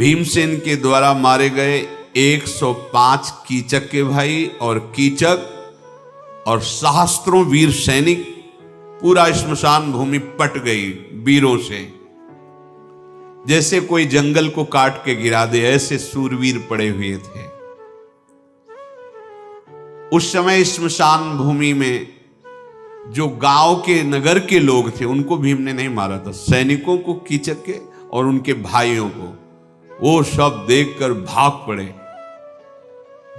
भीमसेन के द्वारा मारे गए 105 कीचक के भाई और कीचक और सहस्त्रों वीर सैनिक, पूरा श्मशान भूमि पट गई वीरों से। जैसे कोई जंगल को काट के गिरा दे, ऐसे सूरवीर पड़े हुए थे। उस समय श्मशान भूमि में जो गांव के नगर के लोग थे उनको भीम ने नहीं मारा था, सैनिकों को, कीचक के और उनके भाइयों को। वो सब देखकर भाग पड़े,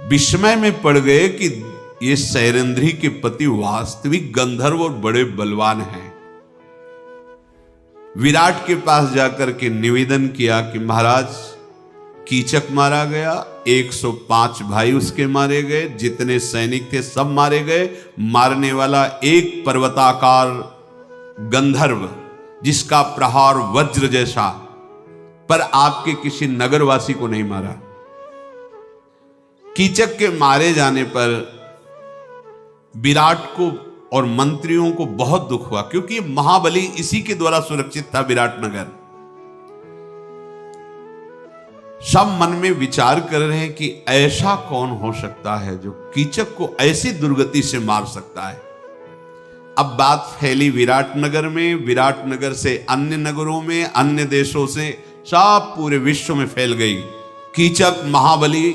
विस्मय में पड़ गए कि ये सैरंध्री के पति वास्तविक गंधर्व और बड़े बलवान हैं। विराट के पास जाकर के निवेदन किया कि महाराज, कीचक मारा गया, 105 भाई उसके मारे गए, जितने सैनिक थे सब मारे गए। मारने वाला एक पर्वताकार गंधर्व जिसका प्रहार वज्र जैसा, पर आपके किसी नगरवासी को नहीं मारा। कीचक के मारे जाने पर विराट को और मंत्रियों को बहुत दुख हुआ, क्योंकि महाबली इसी के द्वारा सुरक्षित था विराटनगर। सब मन में विचार कर रहे हैं कि ऐसा कौन हो सकता है जो कीचक को ऐसी दुर्गति से मार सकता है। अब बात फैली विराटनगर में, विराटनगर से अन्य नगरों में, अन्य देशों से, सब पूरे विश्व में फैल गई। कीचक महाबली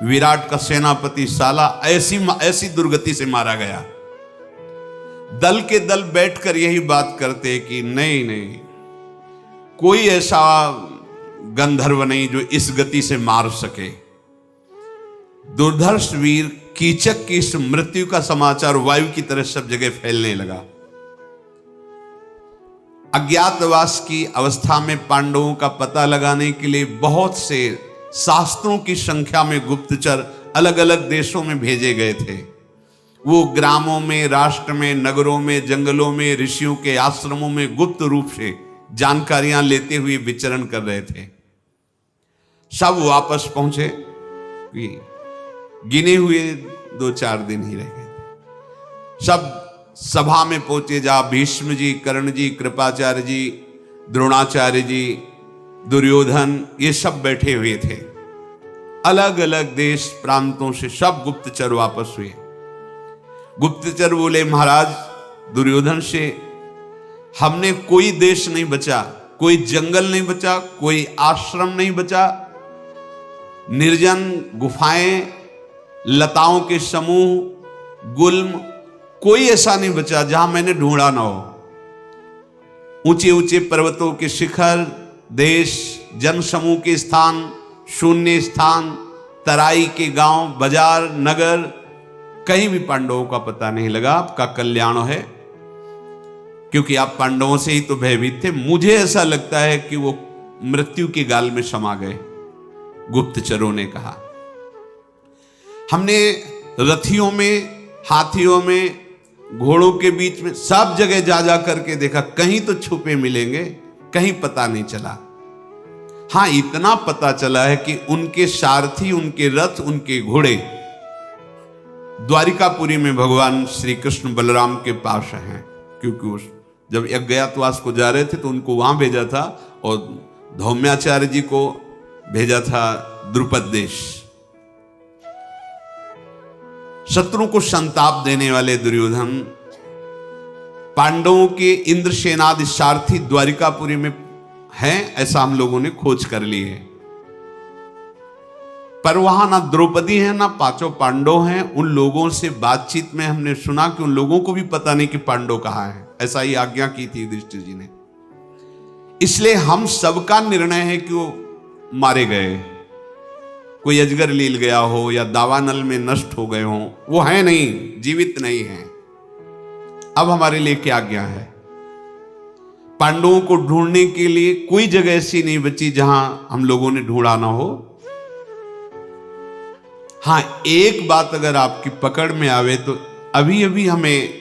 विराट का सेनापति साला ऐसी दुर्गति से मारा गया। दल के दल बैठकर यही बात करते कि नहीं नहीं, कोई ऐसा गंधर्व नहीं जो इस गति से मार सके। दुर्धर्ष वीर कीचक की इस मृत्यु का समाचार वायु की तरह सब जगह फैलने लगा। अज्ञातवास की अवस्था में पांडवों का पता लगाने के लिए बहुत से शास्त्रों की संख्या में गुप्तचर अलग अलग देशों में भेजे गए थे। वो ग्रामों में, राष्ट्र में, नगरों में, जंगलों में, ऋषियों के आश्रमों में गुप्त रूप से जानकारियां लेते हुए विचरण कर रहे थे। सब वापस पहुंचे, गिने हुए 2-4 दिन ही रह गए थे। सब सभा में पहुंचे, जहां भीष्म जी, कर्ण जी, कृपाचार्य जी, द्रोणाचार्य जी, दुर्योधन, ये सब बैठे हुए थे। अलग अलग देश प्रांतों से सब गुप्तचर वापस हुए। गुप्तचर बोले, महाराज दुर्योधन से हमने कोई देश नहीं बचा, कोई जंगल नहीं बचा, कोई आश्रम नहीं बचा, निर्जन गुफाएं, लताओं के समूह, गुल्म, कोई ऐसा नहीं बचा जहां मैंने ढूंढा ना हो। ऊंचे ऊंचे पर्वतों के शिखर, देश, जनसमूह के स्थान, शून्य स्थान, तराई के गांव, बाजार, नगर, कहीं भी पांडवों का पता नहीं लगा। आपका कल्याण है, क्योंकि आप पांडवों से ही तो भयभीत थे। मुझे ऐसा लगता है कि वो मृत्यु के गाल में समा गए। गुप्तचरों ने कहा, हमने रथियों में, हाथियों में, घोड़ों के बीच में सब जगह जा जा करके देखा, कहीं तो छुपे मिलेंगे, कहीं पता नहीं चला। हां, इतना पता चला है कि उनके सारथी, उनके रथ, उनके घोड़े द्वारिकापुरी में भगवान श्री कृष्ण बलराम के पास हैं, क्योंकि उस जब अज्ञातवास को जा रहे थे तो उनको वहां भेजा था और धौम्याचार्य जी को भेजा था द्रुपद देश। शत्रु को संताप देने वाले दुर्योधन पांडवों के इंद्रसेनादि सारथी द्वारिकापुरी में हैं, ऐसा हम लोगों ने खोज कर ली है। पर वहां ना द्रौपदी है, ना 5 पांडव हैं। उन लोगों से बातचीत में हमने सुना कि उन लोगों को भी पता नहीं कि पांडव कहां हैं। ऐसा ही आज्ञा की थी युधिष्ठिर जी ने। इसलिए हम सबका निर्णय है कि वो मारे गए, कोई अजगर लील गया हो या दावानल में नष्ट हो गए हो, वो है नहीं, जीवित नहीं है। अब हमारे लिए क्या आज्ञा है? पांडवों को ढूंढने के लिए कोई जगह ऐसी नहीं बची जहां हम लोगों ने ढूंढा ना हो। हां, एक बात अगर आपकी पकड़ में आवे तो अभी अभी हमें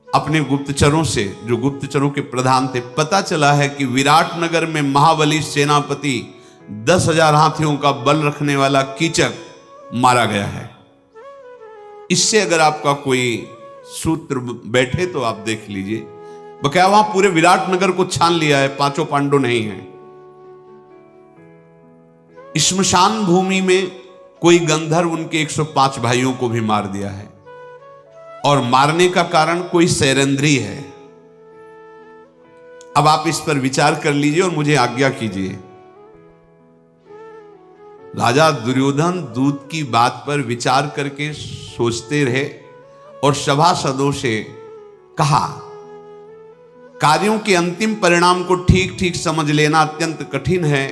अपने गुप्तचरों से, जो गुप्तचरों के प्रधान थे, पता चला है कि विराटनगर में महाबली सेनापति 10,000 हाथियों का बल रखने वाला कीचक मारा गया है। इससे अगर आपका कोई सूत्र बैठे तो आप देख लीजिए। बकाया वहां पूरे विराटनगर को छान लिया है, 5 पांडव नहीं है। श्मशान भूमि में कोई गंधर्व उनके 105 भाइयों को भी मार दिया है, और मारने का कारण कोई सैरंध्री है। अब आप इस पर विचार कर लीजिए और मुझे आज्ञा कीजिए। राजा दुर्योधन दूत की बात पर विचार करके सोचते रहे और सभासदों से कहा, कार्यों के अंतिम परिणाम को ठीक ठीक समझ लेना अत्यंत कठिन है,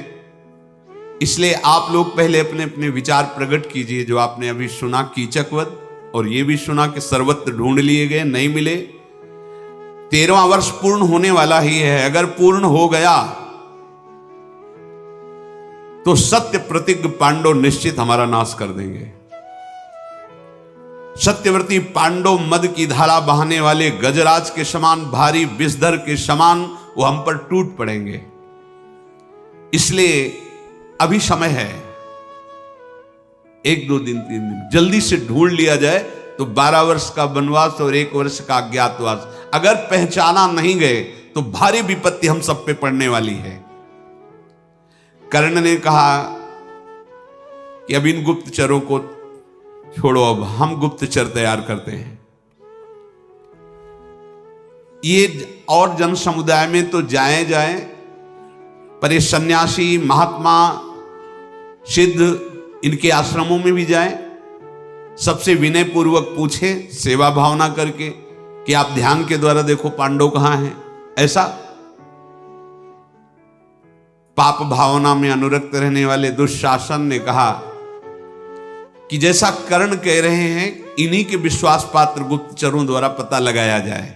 इसलिए आप लोग पहले अपने अपने विचार प्रकट कीजिए। जो आपने अभी सुना कीचकवध, और ये भी सुना कि सर्वत्र ढूंढ लिए गए, नहीं मिले। 13वां वर्ष पूर्ण होने वाला ही है, अगर पूर्ण हो गया तो सत्य प्रतिज्ञ पांडव निश्चित हमारा नाश कर देंगे। सत्यव्रती पांडव मद की धारा बहाने वाले गजराज के समान, भारी विषधर के समान वो हम पर टूट पड़ेंगे। इसलिए अभी समय है, 1 2 दिन 3 दिन जल्दी से ढूंढ लिया जाए तो 12 वर्ष का वनवास और 1 वर्ष का अज्ञातवास, अगर पहचाना नहीं गए तो भारी विपत्ति हम सब पे पड़ने वाली है। कर्ण ने कहा कि अब इन गुप्तचरों को छोड़ो, अब हम गुप्तचर तैयार करते हैं। ये और जन समुदाय में तो जाए, पर ये सन्यासी, महात्मा, सिद्ध, इनके आश्रमों में भी जाए, सबसे विनय पूर्वक पूछे, सेवा भावना करके कि आप ध्यान के द्वारा देखो पांडव कहां हैं। ऐसा पाप भावना में अनुरक्त रहने वाले दुशासन ने कहा कि जैसा कर्ण कह रहे हैं, इन्हीं के विश्वास पात्र गुप्तचरों द्वारा पता लगाया जाए,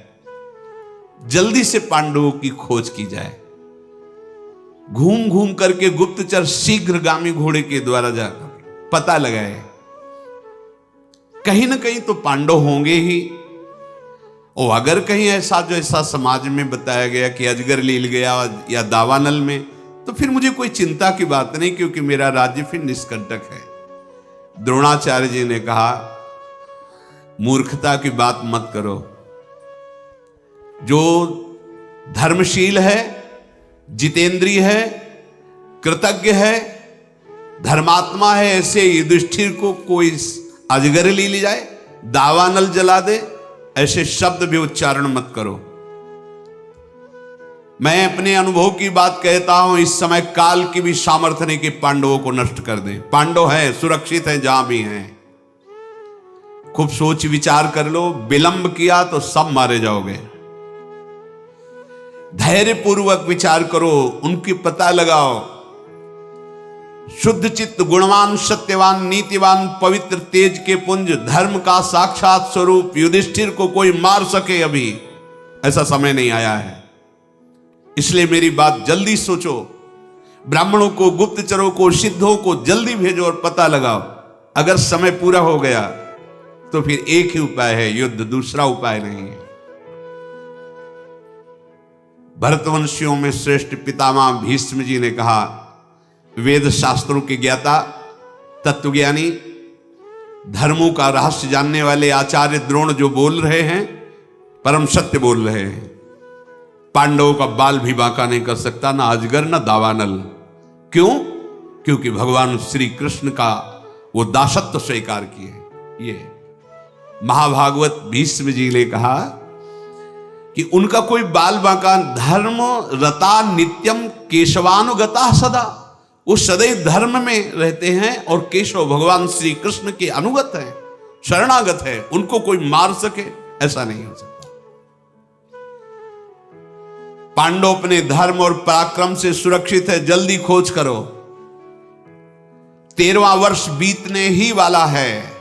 जल्दी से पांडवों की खोज की जाए। घूम घूम करके गुप्तचर शीघ्रगामी घोड़े के द्वारा जाकर पता लगाए, कहीं ना कहीं तो पांडव होंगे ही। और अगर कहीं ऐसा जैसा समाज में बताया गया कि अजगर लील गया या दावानल में, तो फिर मुझे कोई चिंता की बात नहीं, क्योंकि मेरा राज्य फिर निष्कंटक है। द्रोणाचार्य जी ने कहा, मूर्खता की बात मत करो। जो धर्मशील है, जितेंद्रिय है, कृतज्ञ है, धर्मात्मा है, ऐसे युधिष्ठिर को कोई अजगर ली जाए, दावानल जला दे, ऐसे शब्द भी उच्चारण मत करो। मैं अपने अनुभव की बात कहता हूं, इस समय काल की भी सामर्थ्य नहीं कि पांडवों को नष्ट कर दें। पांडव हैं, सुरक्षित हैं जहां भी हैं। खूब सोच विचार कर लो, विलंब किया तो सब मारे जाओगे। धैर्य पूर्वक विचार करो, उनकी पता लगाओ। शुद्ध चित्त, गुणवान, सत्यवान, नीतिवान, पवित्र, तेज के पुंज, धर्म का साक्षात स्वरूप युधिष्ठिर को कोई मार सके, अभी ऐसा समय नहीं आया है। इसलिए मेरी बात जल्दी सोचो, ब्राह्मणों को, गुप्तचरों को, सिद्धों को जल्दी भेजो और पता लगाओ। अगर समय पूरा हो गया तो फिर एक ही उपाय है, युद्ध, दूसरा उपाय नहीं है। भरतवंशियों में श्रेष्ठ पितामह भीष्म जी ने कहा, वेद शास्त्रों के ज्ञाता, तत्वज्ञानी, धर्मों का रहस्य जानने वाले आचार्य द्रोण जो बोल रहे हैं, परम सत्य बोल रहे हैं। पांडवों का बाल भी बांका नहीं कर सकता, ना अजगर ना दावानल। क्यों? क्योंकि भगवान श्री कृष्ण का वो दासत्व स्वीकार किए। ये महाभागवत भीष्म जी ने कहा कि उनका कोई बाल बांका, धर्म रता नित्यम केशवानुगता सदा, वो सदैव धर्म में रहते हैं और केशव भगवान श्री कृष्ण के अनुगत हैं, शरणागत है। उनको कोई मार सके ऐसा नहीं हो सकता। पांडव अपने धर्म और पराक्रम से सुरक्षित है, जल्दी खोज करो। 13वां वर्ष बीतने ही वाला है।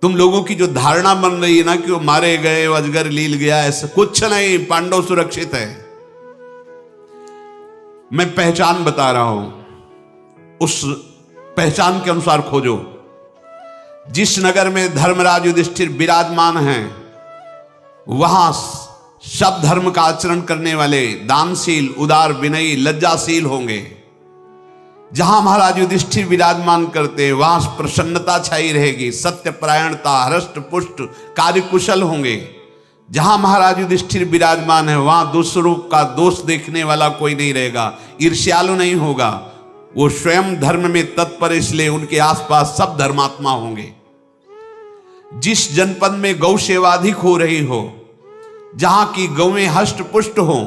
तुम लोगों की जो धारणा बन रही है ना कि वो मारे गए, अजगर लील गया, ऐसा कुछ नहीं, पांडव सुरक्षित है। मैं पहचान बता रहा हूं, उस पहचान के अनुसार खोजो। जिस नगर में धर्मराज युधिष्ठिर विराजमान हैं, वहां सब धर्म का आचरण करने वाले दानशील, उदार, विनयी, लज्जाशील होंगे। जहां महाराज युधिष्ठिर विराजमान करते हैं वहां प्रसन्नता छाई रहेगी, सत्यपरायणता, हृष्ट पुष्ट, कार्यकुशल होंगे। जहां महाराज युधिष्ठिर विराजमान है वहां दूसरों का दोष देखने वाला कोई नहीं रहेगा, ईर्ष्यालु नहीं होगा, वो स्वयं धर्म में तत्पर, इसलिए उनके आसपास सब धर्मात्मा होंगे। जिस जनपद में गौ सेवा अधिक हो रही हो, जहां की गौएं हष्ट पुष्ट हो,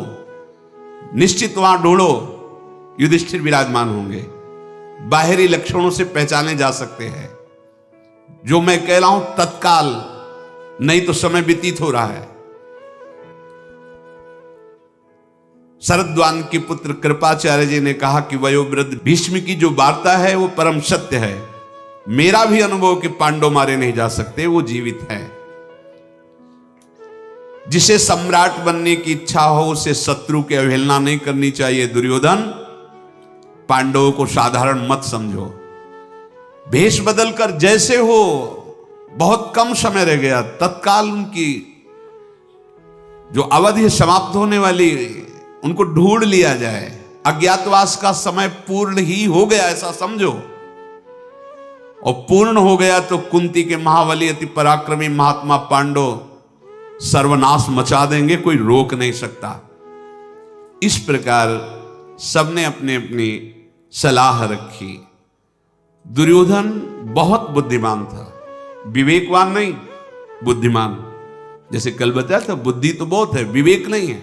निश्चित वहां ढूंढो युधिष्ठिर विराजमान होंगे। बाहरी लक्षणों से पहचाने जा सकते हैं। जो मैं कह रहा हूं तत्काल, नहीं तो समय व्यतीत हो रहा है। शरद्वान के पुत्र कृपाचार्य जी ने कहा कि वयोवृद्ध भीष्म की जो वार्ता है वो परम सत्य है। मेरा भी अनुभव कि पांडव मारे नहीं जा सकते, वो जीवित है। जिसे सम्राट बनने की इच्छा हो उसे शत्रु की अवहेलना नहीं करनी चाहिए। दुर्योधन, पांडवों को साधारण मत समझो। भेष बदलकर जैसे हो, बहुत कम समय रह गया, तत्काल उनकी जो अवधि समाप्त होने वाली, उनको ढूंढ लिया जाए। अज्ञातवास का समय पूर्ण ही हो गया ऐसा समझो। और पूर्ण हो गया तो कुंती के महाबली अति पराक्रमी महात्मा पांडव सर्वनाश मचा देंगे, कोई रोक नहीं सकता। इस प्रकार सबने अपनी अपनी सलाह रखी। दुर्योधन बहुत बुद्धिमान था, विवेकवान नहीं, बुद्धिमान। जैसे कल बताया था, बुद्धि तो बहुत है, विवेक नहीं है।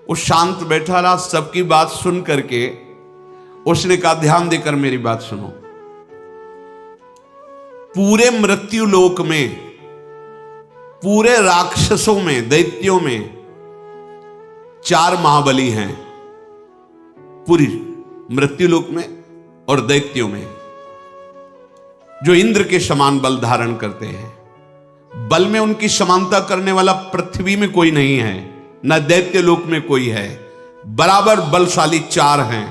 वो शांत बैठा रहा, सबकी बात सुन करके उसने कहा ध्यान देकर मेरी बात सुनो। पूरे मृत्यु लोक में, पूरे राक्षसों में, दैत्यों में 4 महाबली हैं। पूरी मृत्युलोक में और दैत्यों में, जो इंद्र के समान बल धारण करते हैं। बल में उनकी समानता करने वाला पृथ्वी में कोई नहीं है, न दैत्य लोक में कोई है। बराबर बलशाली 4 हैं।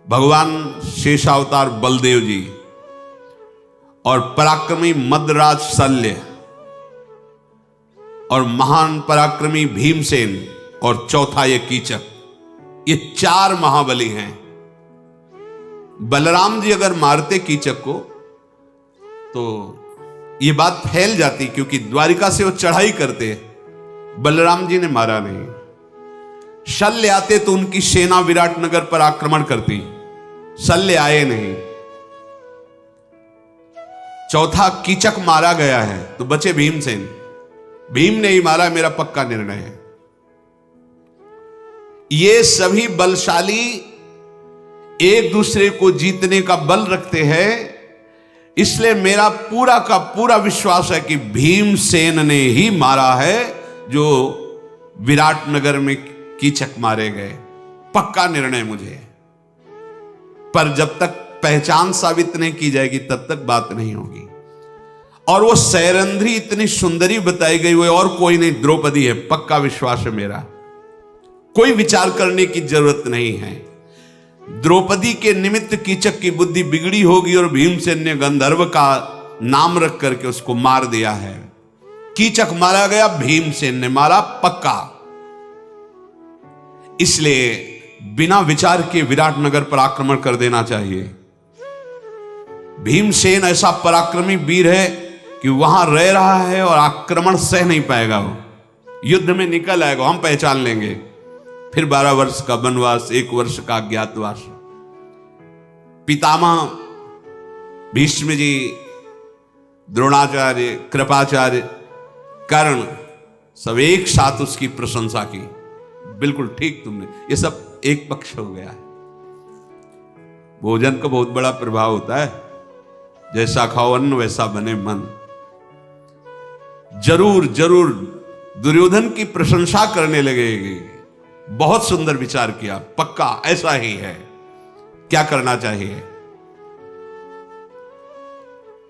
भगवान शेषावतार बलदेव जी, और पराक्रमी मद्राज शल्य, और महान पराक्रमी भीमसेन, और चौथा ये कीचक। ये 4 महाबली हैं। बलराम जी अगर मारते कीचक को तो ये बात फैल जाती, क्योंकि द्वारिका से वो चढ़ाई करते। बलराम जी ने मारा नहीं। शल्य आते तो उनकी सेना विराटनगर पर आक्रमण करती, शल्य आए नहीं। चौथा कीचक मारा गया है तो बचे भीमसेन। भीम ने ही मारा, मेरा पक्का निर्णय है। ये सभी बलशाली एक दूसरे को जीतने का बल रखते हैं, इसलिए मेरा पूरा का पूरा विश्वास है कि भीमसेन ने ही मारा है जो विराटनगर में कीचक मारे गए। पक्का निर्णय मुझे। पर जब तक पहचान साबित नहीं की जाएगी तब तक बात नहीं होगी। और वो सैरंध्री इतनी सुंदरी बताई गई, वो और कोई नहीं, द्रौपदी है। पक्का विश्वास है मेरा, कोई विचार करने की जरूरत नहीं है। द्रौपदी के निमित्त कीचक की बुद्धि बिगड़ी होगी और भीमसेन ने गंधर्व का नाम रख करके उसको मार दिया है। कीचक मारा गया, भीमसेन ने मारा, पक्का। इसलिए बिना विचार के विराटनगर पर आक्रमण कर देना चाहिए। भीमसेन ऐसा पराक्रमी वीर है कि वहां रह रहा है और आक्रमण सह नहीं पाएगा। वो युद्ध में निकल आएगा, हम पहचान लेंगे। फिर 12 वर्ष का वनवास, 1 वर्ष का अज्ञातवास। पितामह भीष्म जी, द्रोणाचार्य, कृपाचार्य, कर्ण, सब एक साथ उसकी प्रशंसा की। बिल्कुल ठीक तुमने, ये सब एक पक्ष हो गया है। भोजन का बहुत बड़ा प्रभाव होता है। जैसा खाओ अन्न वैसा बने मन। जरूर जरूर दुर्योधन की प्रशंसा करने लगेगी। बहुत सुंदर विचार किया, पक्का ऐसा ही है। क्या करना चाहिए?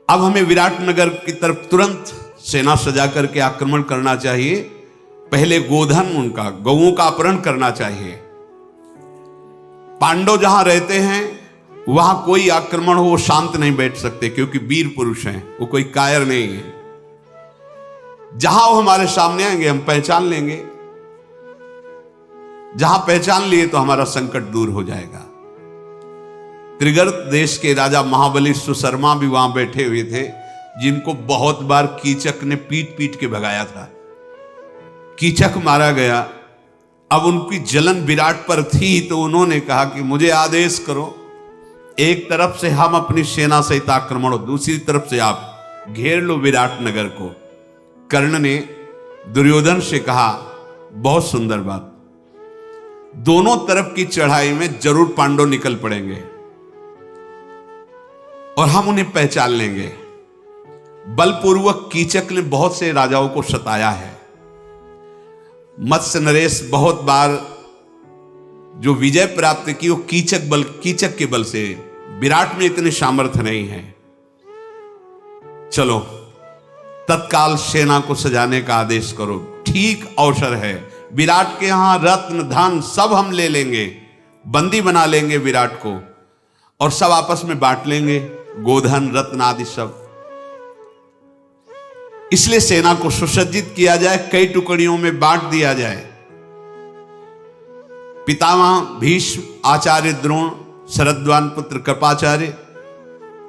अब हमें विराटनगर की तरफ तुरंत सेना सजा करके आक्रमण करना चाहिए। पहले गोधन, उनका गौओं का अपहरण करना चाहिए। पांडव जहां रहते हैं वहां कोई आक्रमण हो वो शांत नहीं बैठ सकते, क्योंकि वीर पुरुष हैं, वो कोई कायर नहीं है। जहां वो हमारे सामने आएंगे हम पहचान लेंगे। जहां पहचान लिए तो हमारा संकट दूर हो जाएगा। त्रिगर्त देश के राजा महाबली सुशर्मा भी वहां बैठे हुए थे, जिनको बहुत बार कीचक ने पीट पीट के भगाया था। कीचक मारा गया, अब उनकी जलन विराट पर थी, तो उन्होंने कहा कि मुझे आदेश करो, एक तरफ से हम अपनी सेना सहित आक्रमण हो, दूसरी तरफ से आप घेर लो विराट नगर को। कर्ण ने दुर्योधन से कहा, बहुत सुंदर बात, दोनों तरफ की चढ़ाई में जरूर पांडव निकल पड़ेंगे और हम उन्हें पहचान लेंगे। बलपूर्वक कीचक ने बहुत से राजाओं को सताया है। मत्स्य नरेश बहुत बार जो विजय प्राप्त की वो कीचक के बल से, विराट में इतने सामर्थ्य नहीं है। चलो तत्काल सेना को सजाने का आदेश करो, ठीक अवसर है, विराट के यहां रत्न धन सब हम ले लेंगे, बंदी बना लेंगे विराट को और सब आपस में बांट लेंगे, गोधन रत्न आदि सब। इसलिए सेना को सुसज्जित किया जाए, कई टुकड़ियों में बांट दिया जाए। पितामह भीष्म, आचार्य द्रोण, शरद्वान पुत्र कृपाचार्य,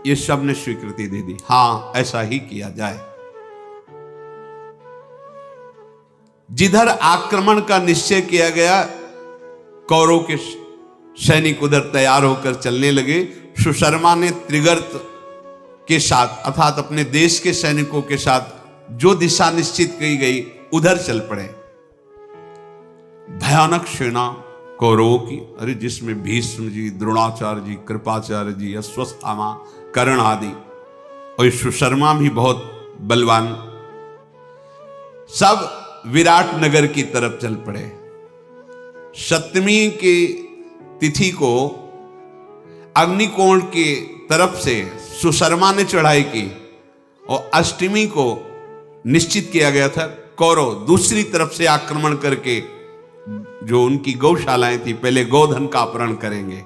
ये सब ने स्वीकृति दे दी, हां ऐसा ही किया जाए। जिधर आक्रमण का निश्चय किया गया, कौरव के सैनिक उधर तैयार होकर चलने लगे। सुशर्मा ने त्रिगर्त के साथ अर्थात अपने देश के सैनिकों के साथ जो दिशा निश्चित की गई उधर चल पड़े। भयानक सेना कौरवों की, अरे जिसमें भीष्म जी, द्रोणाचार्य जी, कृपाचार्य जी, अश्वत्थामा, कर्ण आदि, और सुशर्मा भी बहुत बलवान, सब विराट नगर की तरफ चल पड़े। सप्तमी की तिथि को अग्निकोण की तरफ से सुशर्मा ने चढ़ाई की और अष्टमी को निश्चित किया गया था कौरव दूसरी तरफ से आक्रमण करके जो उनकी गौशालाएं थी पहले गोधन का अपहरण करेंगे।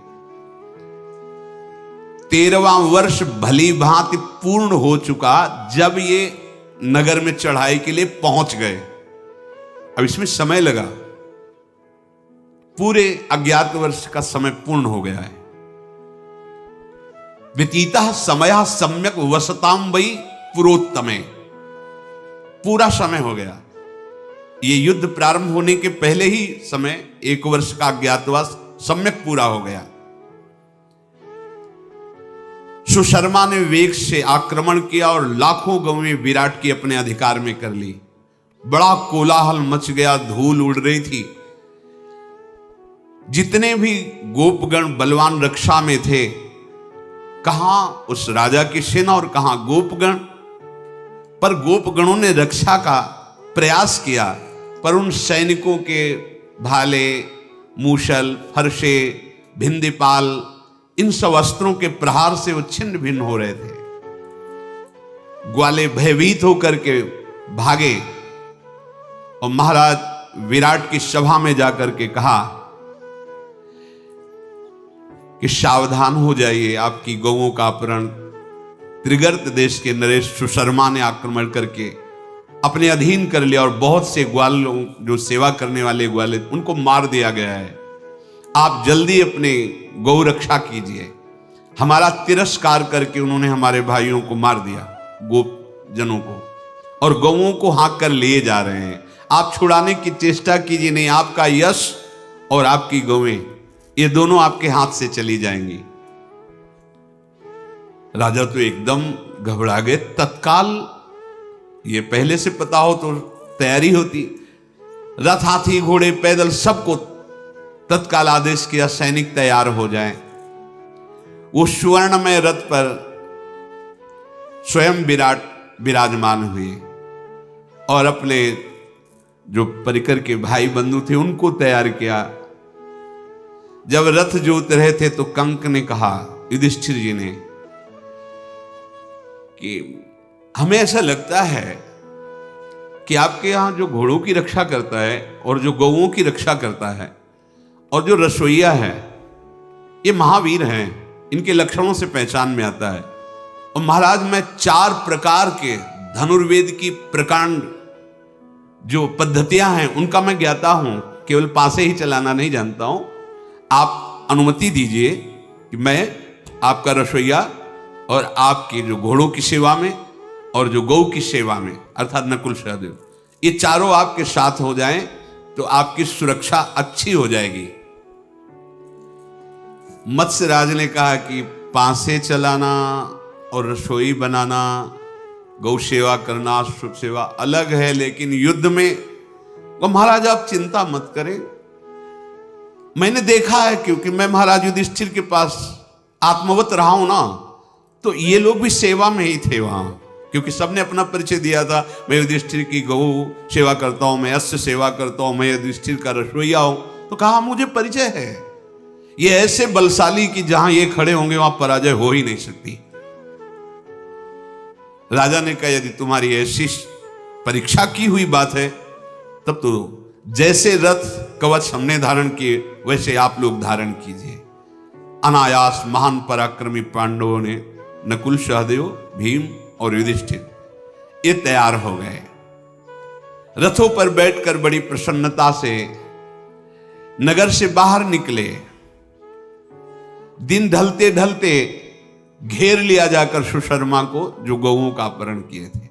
13वां वर्ष भली भांति पूर्ण हो चुका जब ये नगर में चढ़ाई के लिए पहुंच गए। अब इसमें समय लगा, पूरे अज्ञात वर्ष का समय पूर्ण हो गया है। व्यतीतः समयः सम्यक वसताम वै पुरोत्तमे, पूरा समय हो गया। ये युद्ध प्रारंभ होने के पहले ही समय, 1 वर्ष का अज्ञातवास सम्यक पूरा हो गया। सुशर्मा ने वेग से आक्रमण किया और लाखों गवें विराट की अपने अधिकार में कर ली। बड़ा कोलाहल मच गया, धूल उड़ रही थी। जितने भी गोपगण बलवान रक्षा में थे, कहां उस राजा की सेना और कहां गोपगण, पर गोपगणों ने रक्षा का प्रयास किया, पर उन सैनिकों के भाले, मूसल, फरसे, भिंदीपाल, इन सब अस्त्रों के प्रहार से वो छिन्न भिन्न हो रहे थे। ग्वाले भयभीत होकर के भागे और महाराज विराट की सभा में जाकर के कहा कि सावधान हो जाइए, आपकी गौओं का अपहरण त्रिगर्त देश के नरेश सुशर्मा ने आक्रमण करके अपने अधीन कर लिया और बहुत से ग्वालों, जो सेवा करने वाले ग्वाले, उनको मार दिया गया है। आप जल्दी अपने गौ रक्षा कीजिए। हमारा तिरस्कार करके उन्होंने हमारे भाइयों को मार दिया, गोप जनों को, और गौओं को हाँक कर लिए जा रहे हैं। आप छुड़ाने की चेष्टा कीजिए, नहीं आपका यश और आपकी गौएं ये दोनों आपके हाथ से चली जाएंगी। राजा तो एकदम घबरा गए। तत्काल, ये पहले से पता हो तो तैयारी होती, रथ, हाथी, घोड़े, पैदल सबको तत्काल आदेश किया सैनिक तैयार हो जाएं। वो स्वर्णमय रथ पर स्वयं विराट विराजमान हुए और अपने जो परिकर के भाई बंधु थे उनको तैयार किया। जब रथ जोत रहे थे तो कंक ने कहा, युधिष्ठिर जी ने, कि हमें ऐसा लगता है कि आपके यहां जो घोड़ों की रक्षा करता है और जो गौओं की रक्षा करता है और जो रसोइया है, ये महावीर हैं, इनके लक्षणों से पहचान में आता है। और महाराज, मैं 4 प्रकार के धनुर्वेद की प्रकांड जो पद्धतियां हैं उनका मैं ज्ञाता हूं, केवल पासे ही चलाना नहीं जानता हूं। आप अनुमति दीजिए कि मैं आपका रसोइया और आपके जो घोड़ों की सेवा में और जो गौ की सेवा में, अर्थात नकुल सहदेव, ये चारों आपके साथ हो जाएं तो आपकी सुरक्षा अच्छी हो जाएगी। मत्स्यराज ने कहा कि पांसे चलाना और रसोई बनाना, गौ सेवा करना, शुभ सेवा अलग है, लेकिन युद्ध में वो महाराज आप चिंता मत करें। मैंने देखा है, क्योंकि मैं महाराज युधिष्ठिर के पास आत्मवत रहा हूं ना, तो ये लोग भी सेवा में ही थे वहां, क्योंकि सबने अपना परिचय दिया था। मैं युधिष्ठिर की गौ सेवा करता हूं, मैं अश्व सेवा करता हूं, मैं युधिष्ठिर का रसोईया हूं। तो कहा मुझे परिचय है। ये ऐसे बलशाली कि जहां ये खड़े होंगे वहां पराजय हो ही नहीं सकती। राजा ने कहा यदि तुम्हारी ऐसी परीक्षा की हुई बात है, तब तो जैसे रथ कवच हमने धारण किए वैसे आप लोग धारण कीजिए। अनायास महान पराक्रमी पांडवों ने नकुल, सहदेव, भीम और युधिष्ठिर ये तैयार हो गए। रथों पर बैठकर बड़ी प्रसन्नता से नगर से बाहर निकले। दिन ढलते ढलते घेर लिया जाकर सुशर्मा को, जो गौओं का अपहरण किए थे।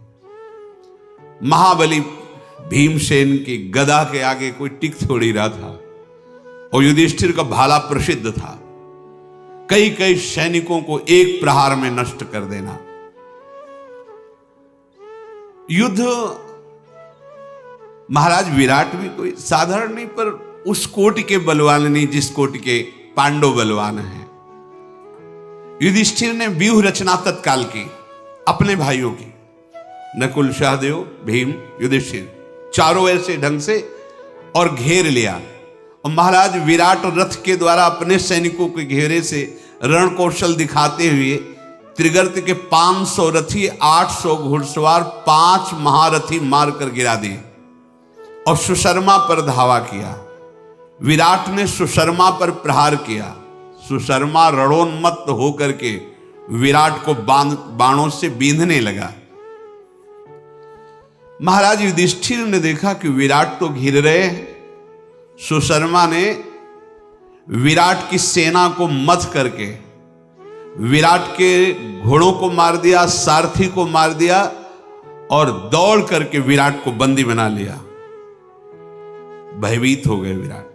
महाबली भीमसेन की गदा के आगे कोई टिक थोड़ी रहा था, और युधिष्ठिर का भाला प्रसिद्ध था, कई कई सैनिकों को एक प्रहार में नष्ट कर देना। युद्ध महाराज विराट भी कोई साधारण नहीं, पर उस कोटि के बलवान नहीं जिस कोटि के पांडव बलवान हैं। युधिष्ठिर ने व्यूह रचना तत्काल की, अपने भाइयों की, नकुल, सहदेव, भीम, युधिष्ठिर, चारों ऐसे ढंग से और घेर लिया। और महाराज विराट रथ के द्वारा अपने सैनिकों के घेरे से रण कौशल दिखाते हुए त्रिगर्त के 500 रथी, 800 घुड़सवार, 5 महारथी मारकर गिरा दिए और सुशर्मा पर धावा किया। विराट ने सुशर्मा पर प्रहार किया। सुशर्मा रणोन्मत्त होकर के विराट को बाणों से बींधने लगा। महाराज युधिष्ठिर ने देखा कि विराट तो घिर रहे हैं। सुशर्मा ने विराट की सेना को मथ करके विराट के घोड़ों को मार दिया, सारथी को मार दिया और दौड़ करके विराट को बंदी बना लिया। भयभीत हो गए विराट।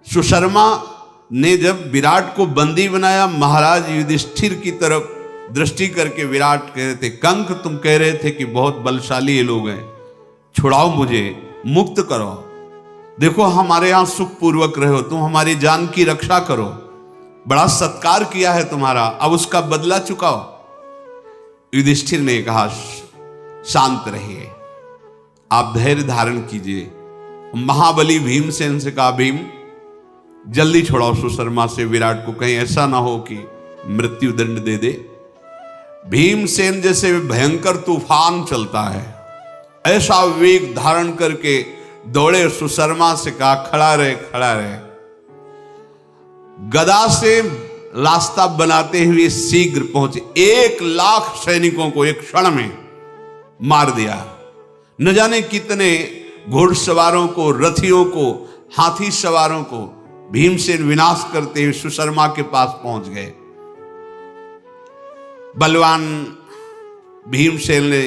सुशर्मा ने जब विराट को बंदी बनाया, महाराज युधिष्ठिर की तरफ दृष्टि करके विराट कह रहे थे, कंक तुम कह रहे थे कि बहुत बलशाली ये लोग हैं, छुड़ाओ मुझे, मुक्त करो, देखो हमारे यहां सुखपूर्वक रहो, तुम हमारी जान की रक्षा करो, बड़ा सत्कार किया है तुम्हारा, अब उसका बदला चुकाओ। युधिष्ठिर ने कहा शांत रहिए, आप धैर्य धारण कीजिए। महाबली भीमसेन से कहा, भीम जल्दी छुड़ाओ सुशर्मा से विराट को, कहीं ऐसा ना हो कि मृत्यु दंड दे दे। भीमसेन जैसे भयंकर तूफान चलता है, ऐसा वेग धारण करके दौड़े, सुशर्मा से कहा खड़ा रहे, खड़ा रहे। गदा से रास्ता बनाते हुए शीघ्र पहुंचे। 1,00,000 सैनिकों को एक क्षण में मार दिया। न जाने कितने घुड़सवारों को, रथियों को, हाथी सवारों को भीमसेन विनाश करते हुए सुशर्मा के पास पहुंच गए। बलवान भीमसेन ने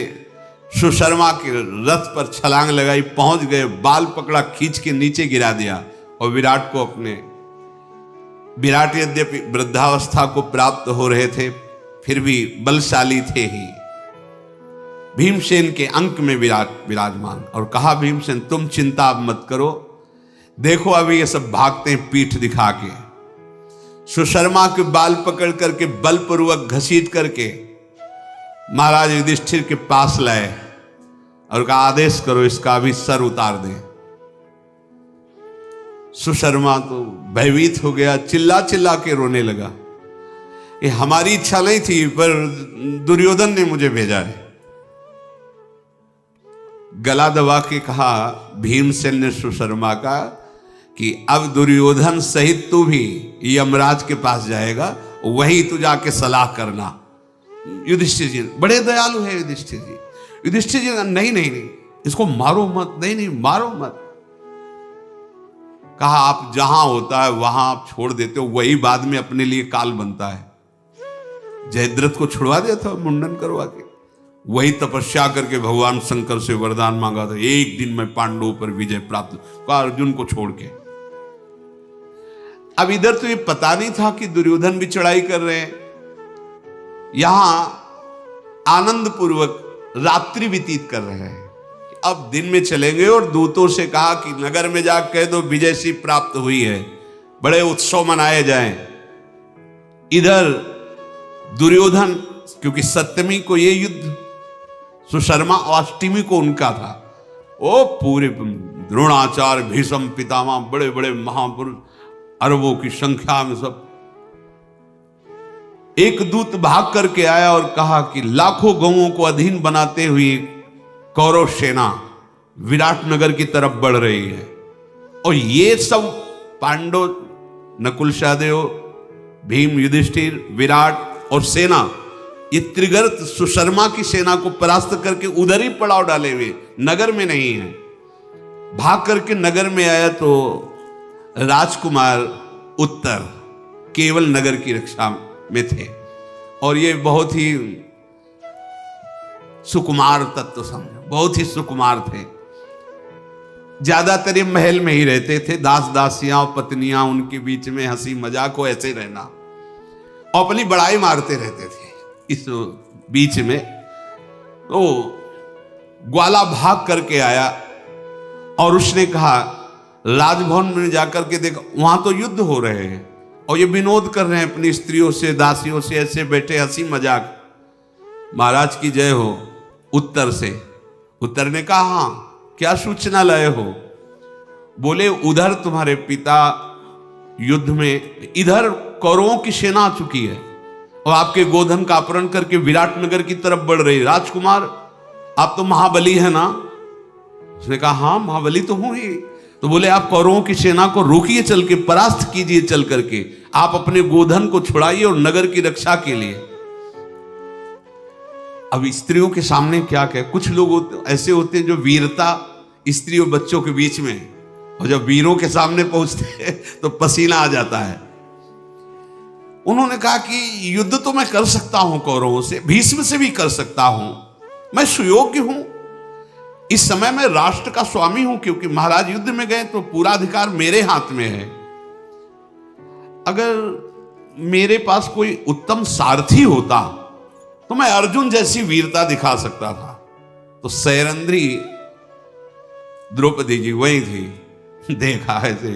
सुशर्मा के रथ पर छलांग लगाई, पहुंच गए, बाल पकड़ा, खींच के नीचे गिरा दिया और विराट को अपने, विराट यद्यपि वृद्धावस्था को प्राप्त हो रहे थे फिर भी बलशाली थे ही। भीमसेन के अंक में विराट विराजमान, और कहा भीमसेन तुम चिंता मत करो, देखो अभी ये सब भागते हैं पीठ दिखा के। सुशर्मा के बाल पकड़ करके बलपूर्वक घसीट करके महाराज युधिष्ठिर के पास लाए और कहा आदेश करो इसका अभी सर उतार दें। सुशर्मा तो भयभीत हो गया, चिल्ला चिल्ला के रोने लगा, ये हमारी इच्छा नहीं थी पर दुर्योधन ने मुझे भेजा है। गला दबा के कहा भीमसेन ने सुशर्मा का कि अब दुर्योधन सहित तू भी यमराज के पास जाएगा, वहीं तू जाके सलाह करना। युधिष्ठिर जी बड़े दयालु है, युधिष्ठिर जी। युधिष्ठिर जी नहीं नहीं नहीं, इसको मारो मत, नहीं नहीं मारो मत। कहा आप जहां होता है वहां आप छोड़ देते हो, वही बाद में अपने लिए काल बनता है। जयद्रथ को छुड़वा दिया था मुंडन करवा के, वही तपस्या करके भगवान शंकर से वरदान मांगा था, एक दिन में पांडवों पर विजय प्राप्त का, अर्जुन को छोड़ के। अब इधर तो ये पता नहीं था कि दुर्योधन भी चढ़ाई कर रहे हैं, यहां आनंद पूर्वक रात्रि व्यतीत कर रहे हैं। अब दिन में चलेंगे, और दूतों से कहा कि नगर में जा कह दो विजय सी प्राप्त हुई है, बड़े उत्सव मनाए जाएं। इधर दुर्योधन, क्योंकि सप्तमी को ये युद्ध, सुशर्मा और अष्टमी को उनका था, वो पूरे द्रोणाचार्य, भीष्म पितामह, बड़े बड़े महापुरुष, अरबों की संख्या में सब। एक दूत भाग करके आया और कहा कि लाखों गौओं को अधीन बनाते हुए कौरव सेना विराट नगर की तरफ बढ़ रही है, और ये सब पांडव, नकुल सहदेव, भीम, युधिष्ठिर, विराट और सेना, ये त्रिगर्त सुशर्मा की सेना को परास्त करके उधर ही पड़ाव डाले हुए, नगर में नहीं है। भाग करके नगर में आया तो राजकुमार उत्तर केवल नगर की रक्षा में थे, और ये बहुत ही सुकुमार तत्व समझो, बहुत ही सुकुमार थे। ज्यादातर ये महल में ही रहते थे, दास दासियां और पत्नियां उनके बीच में हंसी मजाक हो, ऐसे रहना, और अपनी बड़ाई मारते रहते थे। इस बीच में तो ग्वाला भाग करके आया और उसने कहा, राजभवन में जाकर के देखा, वहां तो युद्ध हो रहे हैं और ये विनोद कर रहे हैं अपनी स्त्रियों से, दासियों से, ऐसे बैठे हंसी मजाक। महाराज की जय हो। उत्तर से, उत्तर ने कहा, हाँ क्या सूचना लाए हो? बोले, उधर तुम्हारे पिता युद्ध में, इधर कौरवों की सेना आ चुकी है और आपके गोधन का अपहरण करके विराट नगर की तरफ बढ़ रही। राजकुमार, आप तो महाबली है ना? उसने कहा, हाँ महाबली तो हूं ही। तो बोले, आप कौरवों की सेना को रोकिए, चल के परास्त कीजिए, चल करके आप अपने गोधन को छुड़ाइए और नगर की रक्षा के लिए। अब स्त्रियों के सामने क्या कहे? कुछ लोग ऐसे होते हैं जो वीरता स्त्री और बच्चों के बीच में, और जब वीरों के सामने पहुंचते हैं तो पसीना आ जाता है। उन्होंने कहा कि युद्ध तो मैं कर सकता हूं कौरवों से, भीष्म से भी कर सकता हूं, मैं सुयोग्य हूं, इस समय मैं राष्ट्र का स्वामी हूं, क्योंकि महाराज युद्ध में गए तो पूरा अधिकार मेरे हाथ में है। अगर मेरे पास कोई उत्तम सारथी होता तो मैं अर्जुन जैसी वीरता दिखा सकता था। तो सैरंध्री द्रौपदी जी वही थी, देखा है थे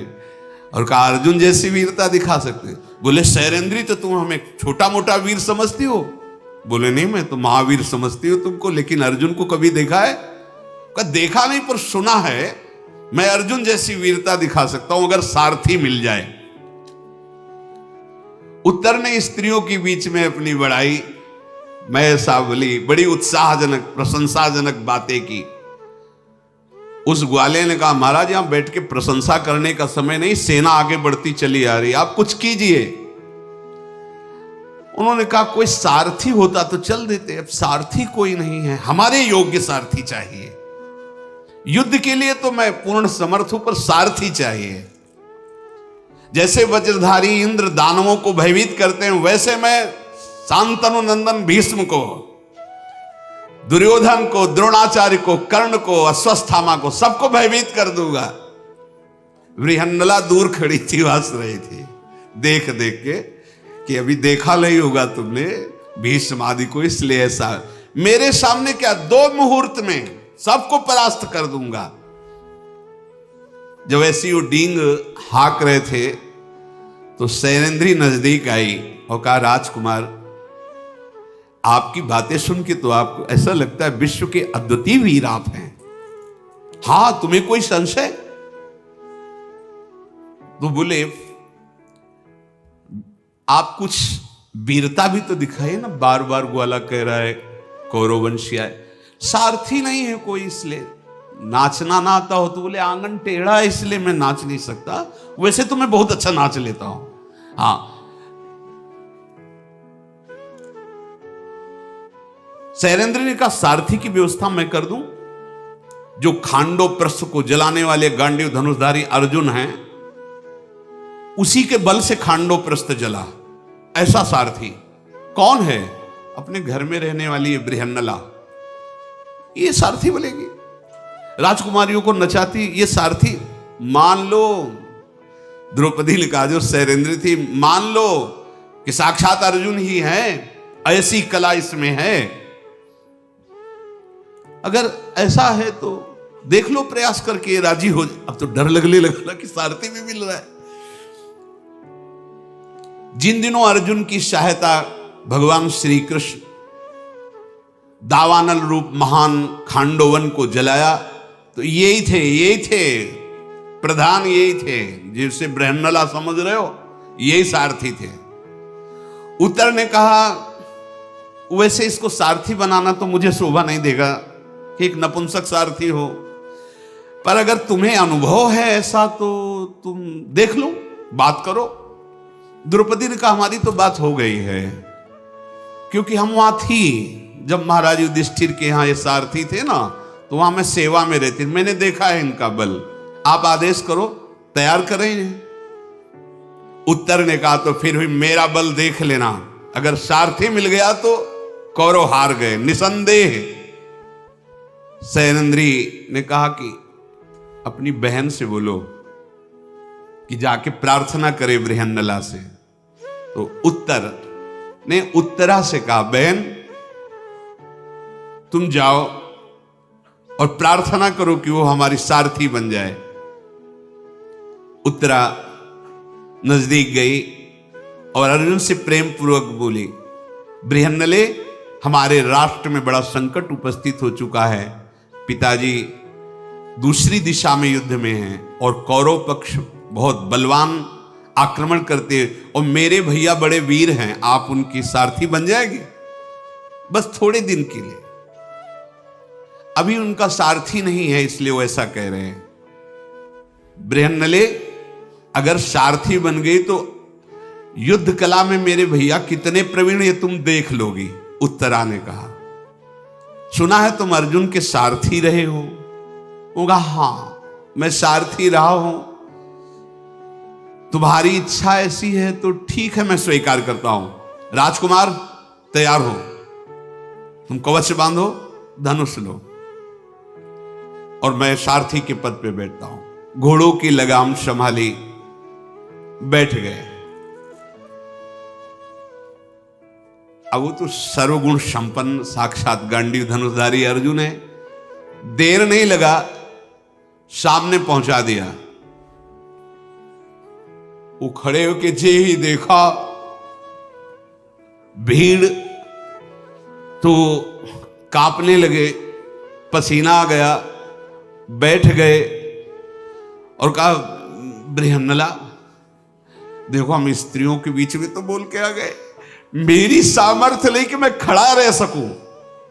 और कहा, अर्जुन जैसी वीरता दिखा सकते? बोले, सैरंध्री तो तुम हमें छोटा मोटा वीर समझती हो? बोले, नहीं मैं तो महावीर समझती हूं तुमको, लेकिन अर्जुन को कभी देखा है? कहा, देखा नहीं पर सुना है, मैं अर्जुन जैसी वीरता दिखा सकता हूं अगर सारथी मिल जाए। उत्तर ने स्त्रियों के बीच में अपनी बड़ाई, मैं ऐसा बोली, बड़ी उत्साहजनक प्रशंसाजनक बातें की। उस ग्वाले ने कहा, महाराज यहां बैठ के प्रशंसा करने का समय नहीं, सेना आगे बढ़ती चली आ रही, आप कुछ कीजिए। उन्होंने कहा, कोई सारथी होता तो चल देते, अब सारथी कोई नहीं है, हमारे योग्य सारथी चाहिए। युद्ध के लिए तो मैं पूर्ण समर्थ हूं, पर सारथी चाहिए। जैसे वज्रधारी इंद्र दानवों को भयभीत करते हैं, वैसे मैं शांतनु नंदन भीष्म को, दुर्योधन को, द्रोणाचार्य को, कर्ण को, अश्वत्थामा को, सबको भयभीत कर दूंगा। बृहन्नला दूर खड़ी थी, हंस रही थी देख देख के कि अभी देखा नहीं होगा तुमने भीष्म आदि को, इसलिए ऐसा मेरे सामने क्या 2 मुहूर्त में सबको परास्त कर दूंगा। जब ऐसी वो डींग हाक रहे थे तो सैरंध्री नजदीक आई और कहा, राजकुमार आपकी बातें सुन के तो आपको ऐसा लगता है विश्व के अद्वितीय वीर आप हैं। हां, तुम्हें कोई संशय? तो बोले, आप कुछ वीरता भी तो दिखाइए ना, बार बार ग्वाला कह रहा है कौरववंशी है, सारथी नहीं है कोई, इसलिए नाचना ना आता हो तो बोले, आंगन टेढ़ा है इसलिए मैं नाच नहीं सकता, वैसे तो मैं बहुत अच्छा नाच लेता हूं। हाँ, सैरेंद्र ने कहा, सारथी की व्यवस्था मैं कर दूं, जो खांडो प्रस्थ को जलाने वाले गांडीव धनुषधारी अर्जुन हैं, उसी के बल से खांडो प्रस्थ जला, ऐसा सारथी कौन है? अपने घर में रहने वाली बृहन्नला, ये सारथी बोलेगी। राजकुमारियों को नचाती ये सारथी। मान लो द्रौपदी ने कहा, जो शैलेंद्री थी, मान लो कि साक्षात अर्जुन ही है, ऐसी कला इसमें है। अगर ऐसा है तो देख लो प्रयास करके, राजी हो। अब तो डर लगने लगा कि सारथी भी मिल रहा है। जिन दिनों अर्जुन की सहायता भगवान श्री कृष्ण दावानल रूप महान खांडोवन को जलाया, तो यही थे प्रधान, यही थे जिसे बृहन्नला समझ रहे हो, यही सारथी थे। उत्तर ने कहा, वैसे इसको सारथी बनाना तो मुझे शोभा नहीं देगा कि एक नपुंसक सारथी हो, पर अगर तुम्हें अनुभव है ऐसा तो तुम देख लो, बात करो। द्रौपदी ने कहा, हमारी तो बात हो गई है, क्योंकि हम वहां थी जब महाराज युधिष्ठिर के यहां ये सारथी थे ना, तो वहां मैं सेवा में रहती, मैंने देखा है इनका बल। आप आदेश करो, तैयार करें इन्हें। उत्तर ने कहा, तो फिर भी मेरा बल देख लेना, अगर सारथी मिल गया तो कौरव हार गए निसंदेह। शैलेंद्री ने कहा कि अपनी बहन से बोलो कि जाके प्रार्थना करे बृहन्नला से। तो उत्तर ने उत्तरा से कहा, बहन तुम जाओ और प्रार्थना करो कि वो हमारी सारथी बन जाए। उत्तरा नजदीक गई और अर्जुन से प्रेम पूर्वक बोली, बृहन्नले, हमारे राष्ट्र में बड़ा संकट उपस्थित हो चुका है। पिताजी दूसरी दिशा में युद्ध में हैं और कौरव पक्ष बहुत बलवान आक्रमण करते, और मेरे भैया बड़े वीर हैं, आप उनकी सारथी बन जाएंगे बस थोड़े दिन के लिए। अभी उनका सारथी नहीं है, इसलिए वो ऐसा कह रहे हैं। बृहन्नले, अगर सारथी बन गई तो युद्ध कला में मेरे भैया कितने प्रवीण ये तुम देख लोगी। उत्तरा ने कहा, सुना है तुम अर्जुन के सारथी रहे हो। होगा, हाँ मैं सारथी रहा हूं, तुम्हारी इच्छा ऐसी है तो ठीक है, मैं स्वीकार करता हूं। राजकुमार तैयार हो, तुम कवच बांधो, धनुष लो, और मैं सारथी के पद पे बैठता हूं। घोड़ों की लगाम संभाली, बैठ गए। अब वो तो सर्वगुण संपन्न साक्षात गांडीव धनुषधारी अर्जुन है। देर नहीं लगा, सामने पहुंचा दिया। वो खड़े होके जे ही देखा भीड़ तो कांपने लगे, पसीना आ गया, बैठ गए और कहा, बृहन्नला देखो, हम स्त्रियों के बीच में तो बोल के आ गए, मेरी सामर्थ्य नहीं कि मैं खड़ा रह सकूं।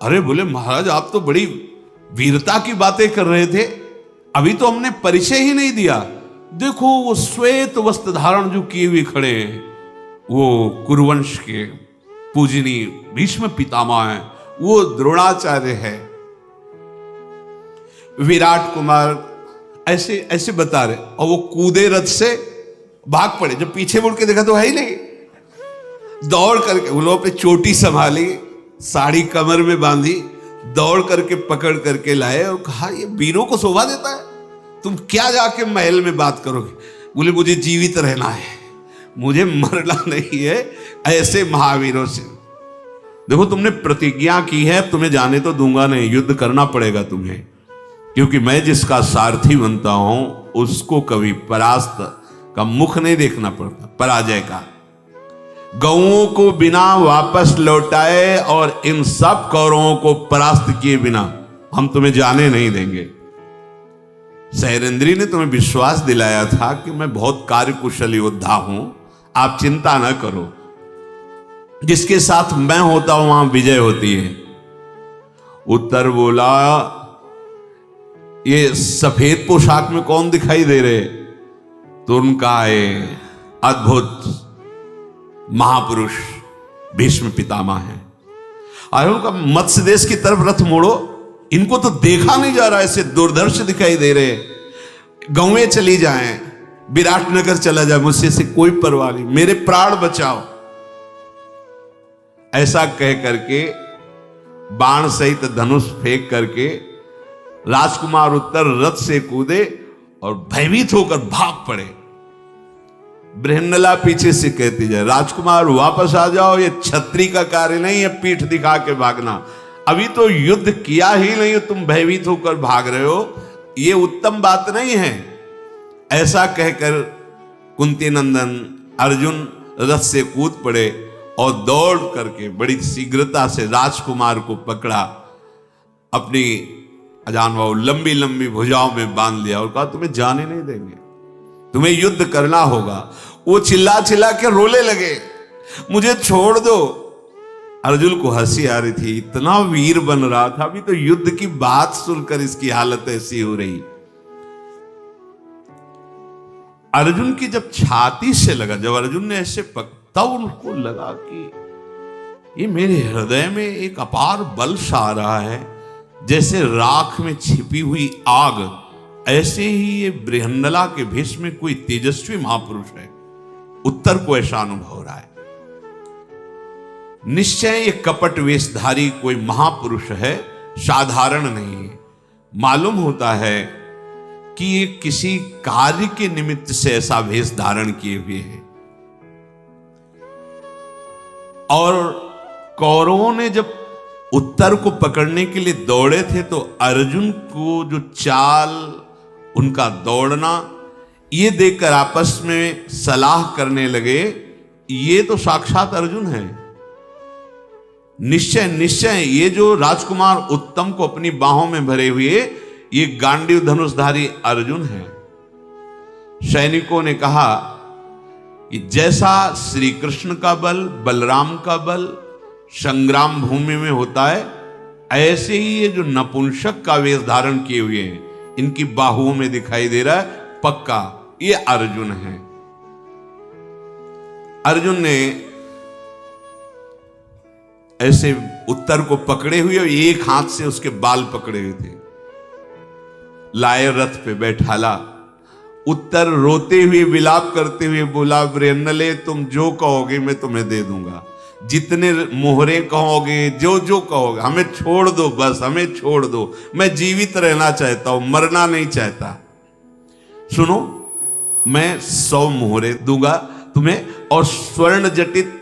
अरे बोले, महाराज आप तो बड़ी वीरता की बातें कर रहे थे, अभी तो हमने परिचय ही नहीं दिया। देखो वो श्वेत वस्त्र धारण जो किए हुए खड़े हैं, वो कुरुवंश के पूजनीय भीष्म पितामह हैं, वो द्रोणाचार्य है। विराट कुमार ऐसे ऐसे बता रहे, और वो कूदे रथ से भाग पड़े। जब पीछे मुड़ के देखा तो है ही नहीं, दौड़ करके उन लोगों पे चोटी संभाली, साड़ी कमर में बांधी, दौड़ करके पकड़ करके लाए और कहा, ये वीरों को शोभा देता है, तुम क्या जाके महल में बात करोगे। बोले, मुझे जीवित रहना है, मुझे मरना नहीं है ऐसे महावीरों से। देखो तुमने प्रतिज्ञा की है, तुम्हें जाने तो दूंगा नहीं, युद्ध करना पड़ेगा तुम्हें, क्योंकि मैं जिसका सारथी बनता हूं उसको कभी परास्त का मुख नहीं देखना पड़ता, पराजय का। गौओं को बिना वापस लौटाए और इन सब कौरवों को परास्त किए बिना हम तुम्हें जाने नहीं देंगे। शैलेंद्री ने तुम्हें विश्वास दिलाया था कि मैं बहुत कार्यकुशल योद्धा हूं, आप चिंता न करो, जिसके साथ मैं होता हूं वहां विजय होती है। उत्तर बोला, ये सफेद पोशाक में कौन दिखाई दे रहे? तो उनका अद्भुत महापुरुष भीष्म पितामह है। आयों का मत्स्य देश की तरफ रथ मोड़ो, इनको तो देखा नहीं जा रहा, ऐसे दुर्धर्ष दिखाई दे रहे। गौएं चली जाएं, विराटनगर चला जाए, मुझसे से कोई परवाह नहीं, मेरे प्राण बचाओ। ऐसा कह करके बाण सहित धनुष फेंक करके राजकुमार उत्तर रथ से कूदे और भयभीत होकर भाग पड़े। बृहन्नला पीछे से कहती जाए, राजकुमार वापस आ जाओ, ये छत्री का कार्य नहीं है पीठ दिखा के भागना। अभी तो युद्ध किया ही नहीं, तुम भयभीत होकर भाग रहे हो, ये उत्तम बात नहीं है। ऐसा कहकर कुंती नंदन अर्जुन रथ से कूद पड़े और दौड़ करके बड़ी शीघ्रता से राजकुमार को पकड़ा, अपनी अजानबाहु लंबी लंबी भुजाओं में बांध लिया और कहा तुम्हें जाने नहीं देंगे, तुम्हें युद्ध करना होगा। वो चिल्ला चिल्ला के रोने लगे, मुझे छोड़ दो। अर्जुन को हंसी आ रही थी, इतना वीर बन रहा था, अभी तो युद्ध की बात सुनकर इसकी हालत ऐसी हो रही। अर्जुन की जब छाती से लगा, जब अर्जुन ने ऐसे तब उनको लगा कि ये मेरे हृदय में एक अपार बल सा आ रहा है, जैसे राख में छिपी हुई आग, ऐसे ही ये बृहन्नला के भेष में कोई तेजस्वी महापुरुष है। उत्तर को ऐसा अनुभव हो रहा है, निश्चय ये कपट वेशधारी कोई महापुरुष है, साधारण नहीं है। मालूम होता है कि ये किसी कार्य के निमित्त से ऐसा वेश धारण किए हुए हैं। और कौरवों ने जब उत्तर को पकड़ने के लिए दौड़े थे तो अर्जुन को जो चाल, उनका दौड़ना, ये देखकर आपस में सलाह करने लगे, ये तो साक्षात अर्जुन है। निश्चय निश्चय ये जो राजकुमार उत्तम को अपनी बाहों में भरे हुए ये गांडीव धनुषधारी अर्जुन है। सैनिकों ने कहा कि जैसा श्री कृष्ण का बल, बलराम का बल संग्राम भूमि में होता है, ऐसे ही ये जो नपुंसक का वेश धारण किए हुए हैं, इनकी बाहुओं में दिखाई दे रहा है, पक्का ये अर्जुन है। अर्जुन ने ऐसे उत्तर को पकड़े हुए और एक हाथ से उसके बाल पकड़े हुए थे, लाए रथ पे बैठाला। उत्तर रोते हुए विलाप करते हुए बोला, बृहन्नले तुम जो कहोगे मैं तुम्हें दे दूंगा, जितने मोहरे कहोगे, जो जो कहोगे, हमें छोड़ दो, बस हमें छोड़ दो, मैं जीवित रहना चाहता हूं, मरना नहीं चाहता। सुनो, मैं 100 मोहरे दूंगा तुम्हें और स्वर्ण जटित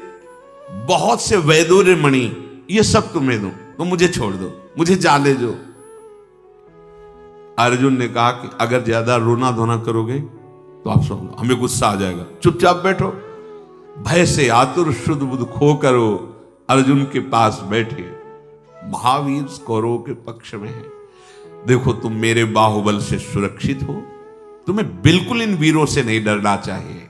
बहुत से वैदूर्य मणि, ये सब तुम्हें दूं, तो मुझे छोड़ दो, मुझे जाने दो। अर्जुन ने कहा कि अगर ज्यादा रोना धोना करोगे तो आप समझो हमें गुस्सा आ जाएगा, चुपचाप बैठो। भय से आतुर शुद्ध बुद्ध खो करो अर्जुन के पास बैठे। महावीर कौरवों के पक्ष में है। देखो तुम मेरे बाहुबल से सुरक्षित हो, तुम्हें बिल्कुल इन वीरों से नहीं डरना चाहिए।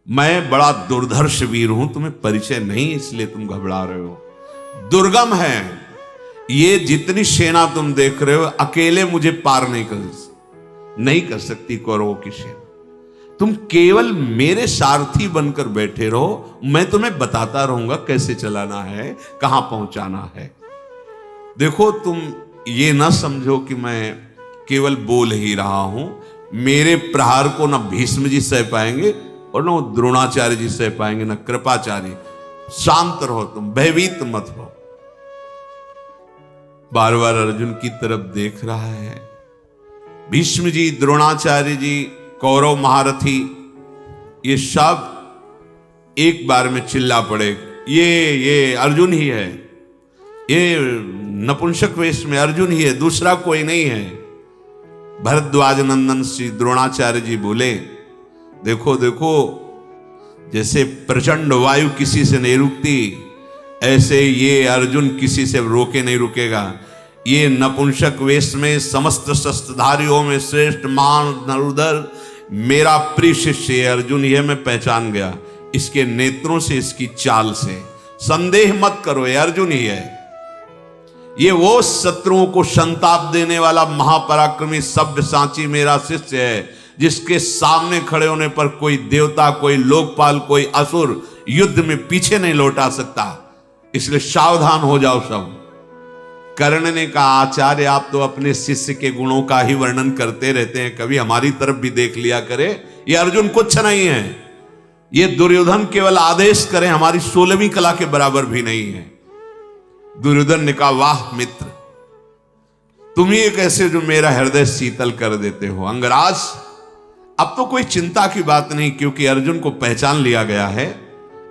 मैं बड़ा दुर्धर्ष वीर हूं, तुम्हें परिचय नहीं इसलिए तुम घबरा रहे हो। दुर्गम है ये, जितनी सेना तुम देख रहे हो अकेले मुझे पार नहीं कर सकती कौरवों की सेना। तुम केवल मेरे सारथी बनकर बैठे रहो, मैं तुम्हें बताता रहूंगा कैसे चलाना है, कहां पहुंचाना है। देखो तुम ये ना समझो कि मैं केवल बोल ही रहा हूं, मेरे प्रहार को ना भीष्म जी सह पाएंगे और ना द्रोणाचार्य जी सह पाएंगे, ना कृपाचार्य। शांत रहो, तुम भयभीत मत हो। बार बार अर्जुन की तरफ देख रहा है। भीष्म जी, द्रोणाचार्य जी, कौरव महारथी, ये सब एक बार में चिल्ला पड़े, ये अर्जुन ही है, ये नपुंसक वेश में अर्जुन ही है, दूसरा कोई नहीं है। भरद्वाज नंदन श्री द्रोणाचार्य जी बोले, देखो देखो, जैसे प्रचंड वायु किसी से नहीं रुकती, ऐसे ये अर्जुन किसी से रोके नहीं रुकेगा। ये नपुंसक वेश में समस्त शस्त्रधारियों में श्रेष्ठ महान नरुदर मेरा प्रिय शिष्य अर्जुन यह मैं पहचान गया, इसके नेत्रों से, इसकी चाल से। संदेह मत करो, ये अर्जुन ही है। ये वो शत्रुओं को संताप देने वाला महापराक्रमी सभ्यसाची मेरा शिष्य है, जिसके सामने खड़े होने पर कोई देवता, कोई लोकपाल, कोई असुर युद्ध में पीछे नहीं लौटा सकता। इसलिए सावधान हो जाओ सब। कर्ण ने कहा, आचार्य आप तो अपने शिष्य के गुणों का ही वर्णन करते रहते हैं, कभी हमारी तरफ भी देख लिया करे। ये अर्जुन कुछ नहीं है, ये दुर्योधन केवल आदेश करें, हमारी 16वीं कला के बराबर भी नहीं है। दुर्योधन ने कहा, वाह मित्र, तुम ही एक ऐसे जो मेरा हृदय शीतल कर देते हो। अंगराज, अब तो कोई चिंता की बात नहीं, क्योंकि अर्जुन को पहचान लिया गया है।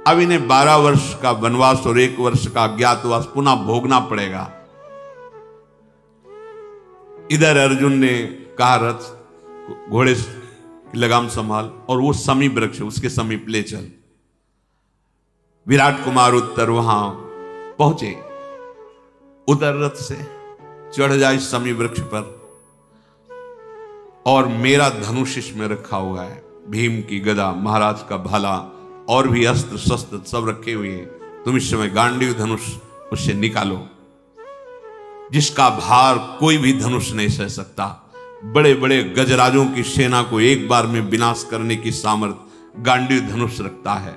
अब इन्हें 12 वर्ष का वनवास और 1 वर्ष का अज्ञातवास पुनः भोगना पड़ेगा। इधर अर्जुन ने कहा, रथ घोड़े की लगाम संभाल और वो समी वृक्ष उसके समीप ले चल। विराट कुमार उत्तर वहां पहुंचे। उतर रथ से, चढ़ जाए समी वृक्ष पर, और मेरा धनुष इसमें रखा हुआ है, भीम की गदा, महाराज का भाला और भी अस्त्र शस्त्र सब रखे हुए हैं। तुम इस समय गांडीव धनुष उससे निकालो, जिसका भार कोई भी धनुष नहीं सह सकता। बड़े बड़े गजराजों की सेना को एक बार में विनाश करने की सामर्थ्य गांडीव धनुष रखता है।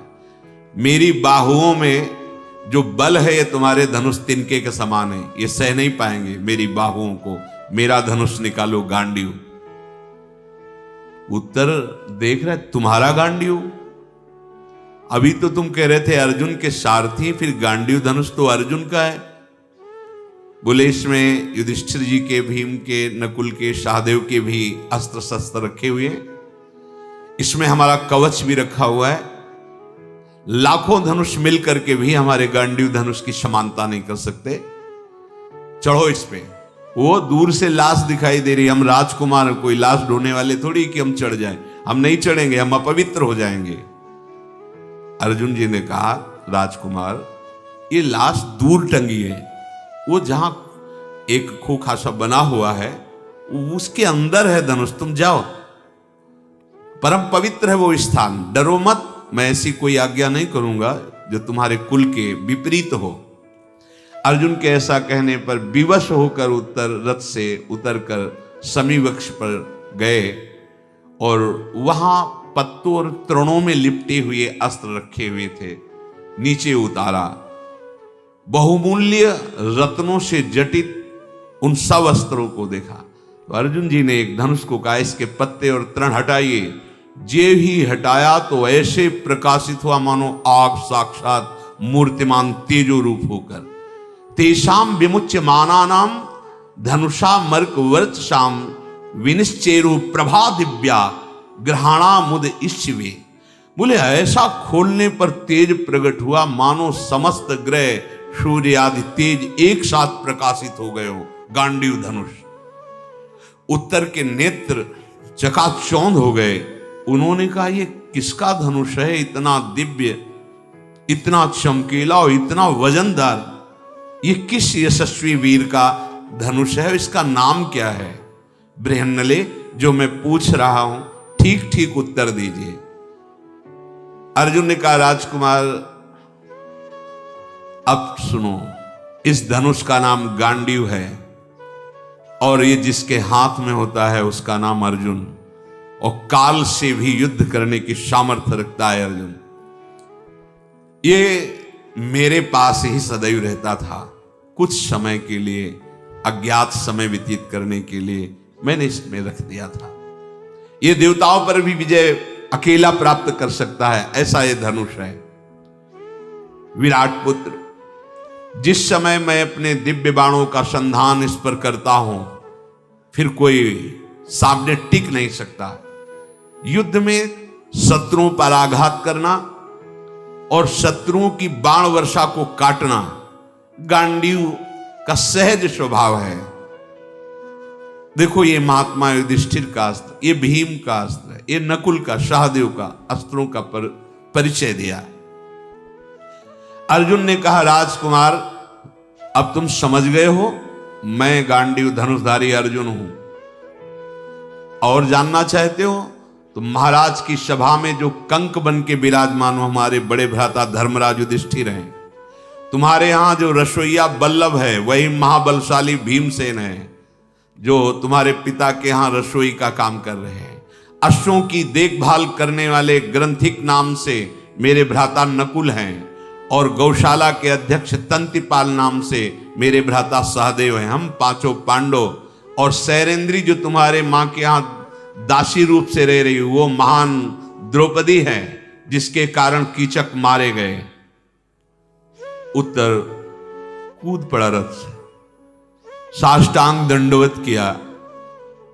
मेरी बाहुओं में जो बल है, ये तुम्हारे धनुष तिनके के समान है, ये सह नहीं पाएंगे मेरी बाहुओं को। मेरा धनुष निकालो गांडीव। उत्तर देख रहे, तुम्हारा गांडीव? अभी तो तुम कह रहे थे अर्जुन के सारथी, फिर गांडीव धनुष तो अर्जुन का है। बोले, इसमें युधिष्ठिर जी के, भीम के, नकुल के, सहदेव के भी अस्त्र शस्त्र रखे हुए हैं। इसमें हमारा कवच भी रखा हुआ है। लाखों धनुष मिलकर के भी हमारे गांडीव धनुष की समानता नहीं कर सकते। चढ़ो इस पे। वो दूर से लाश दिखाई दे रही, हम राजकुमार, कोई लाश ढोने वाले थोड़ी कि हम चढ़ जाएं। हम नहीं चढ़ेंगे, हम अपवित्र हो जाएंगे। अर्जुन जी ने कहा, राजकुमार, ये लाश दूर टंगी है, वो जहां एक खोखा सा बना हुआ है उसके अंदर है धनुष, तुम जाओ, परम पवित्र है वो स्थान, डरो मत। मैं ऐसी कोई आज्ञा नहीं करूंगा जो तुम्हारे कुल के विपरीत हो। अर्जुन के ऐसा कहने पर विवश होकर रथ से उतरकर समी वृक्ष पर गए और वहां पत्तों और तृणों में लिपटे हुए अस्त्र रखे हुए थे, नीचे उतारा। बहुमूल्य रत्नों से जटित उन सब अस्त्रों को देखा तो अर्जुन जी ने एक धनुष को कहा, इसके पत्ते और तृण हटाइए। जे ही हटाया तो ऐसे प्रकाशित हुआ मानो आग साक्षात मूर्तिमान तेजो रूप होकर। तेषाम विमुच्य मानानाम धनुषा मर्क वर्चसाम विनिश्चेरु प्रभा दिव्या ग्रहाणा मुद इश्वे। बोले, ऐसा खोलने पर तेज प्रकट हुआ मानो समस्त ग्रह, सूर्य आदि तेज एक साथ प्रकाशित हो गए हो। गांडीव धनुष। उत्तर के नेत्र चकाचौंध हो गए। उन्होंने कहा, ये किसका धनुष है, इतना दिव्य, इतना चमकीला और इतना वजनदार? ये किस यशस्वी वीर का धनुष है, इसका नाम क्या है? बृहन्नले, जो मैं पूछ रहा हूं ठीक ठीक उत्तर दीजिए। अर्जुन ने कहा, राजकुमार अब सुनो, इस धनुष का नाम गांडीव है और ये जिसके हाथ में होता है उसका नाम अर्जुन, और काल से भी युद्ध करने की सामर्थ्य रखता है अर्जुन। ये मेरे पास ही सदैव रहता था। कुछ समय के लिए, अज्ञात समय व्यतीत करने के लिए मैंने इसमें रख दिया था। ये देवताओं पर भी विजय अकेला प्राप्त कर सकता है, ऐसा ये धनुष है। विराट पुत्र, जिस समय मैं अपने दिव्य बाणों का संधान इस पर करता हूं, फिर कोई सामने टिक नहीं सकता। युद्ध में शत्रुओं पर आघात करना और शत्रुओं की बाण वर्षा को काटना गांडीव का सहज स्वभाव है। देखो, ये महात्मा युधिष्ठिर का अस्त्र, ये भीम का अस्त्र है, ये नकुल का, सहदेव का अस्त्रों का परिचय दिया। अर्जुन ने कहा, राजकुमार, अब तुम समझ गए हो मैं गांडीव धनुषधारी अर्जुन हूं, और जानना चाहते हो तो महाराज की सभा में जो कंक बन के विराजमान हो हमारे बड़े भ्राता धर्मराज युधिष्ठिर हैं। तुम्हारे यहां जो रसोईया बल्लभ है वही महाबलशाली भीमसेन है, जो तुम्हारे पिता के यहां रसोई का काम कर रहे हैं। अश्वों की देखभाल करने वाले ग्रंथिक नाम से मेरे भ्राता नकुल हैं, और गौशाला के अध्यक्ष तंतिपाल नाम से मेरे भ्राता सहदेव हैं। हम पांचों पांडव, और सैरेंद्री जो तुम्हारे मां के यहां दासी रूप से रह रही, वो महान द्रौपदी है जिसके कारण कीचक मारे गए। उत्तर कूद पड़ा रथ से, साष्टांग दंडवत किया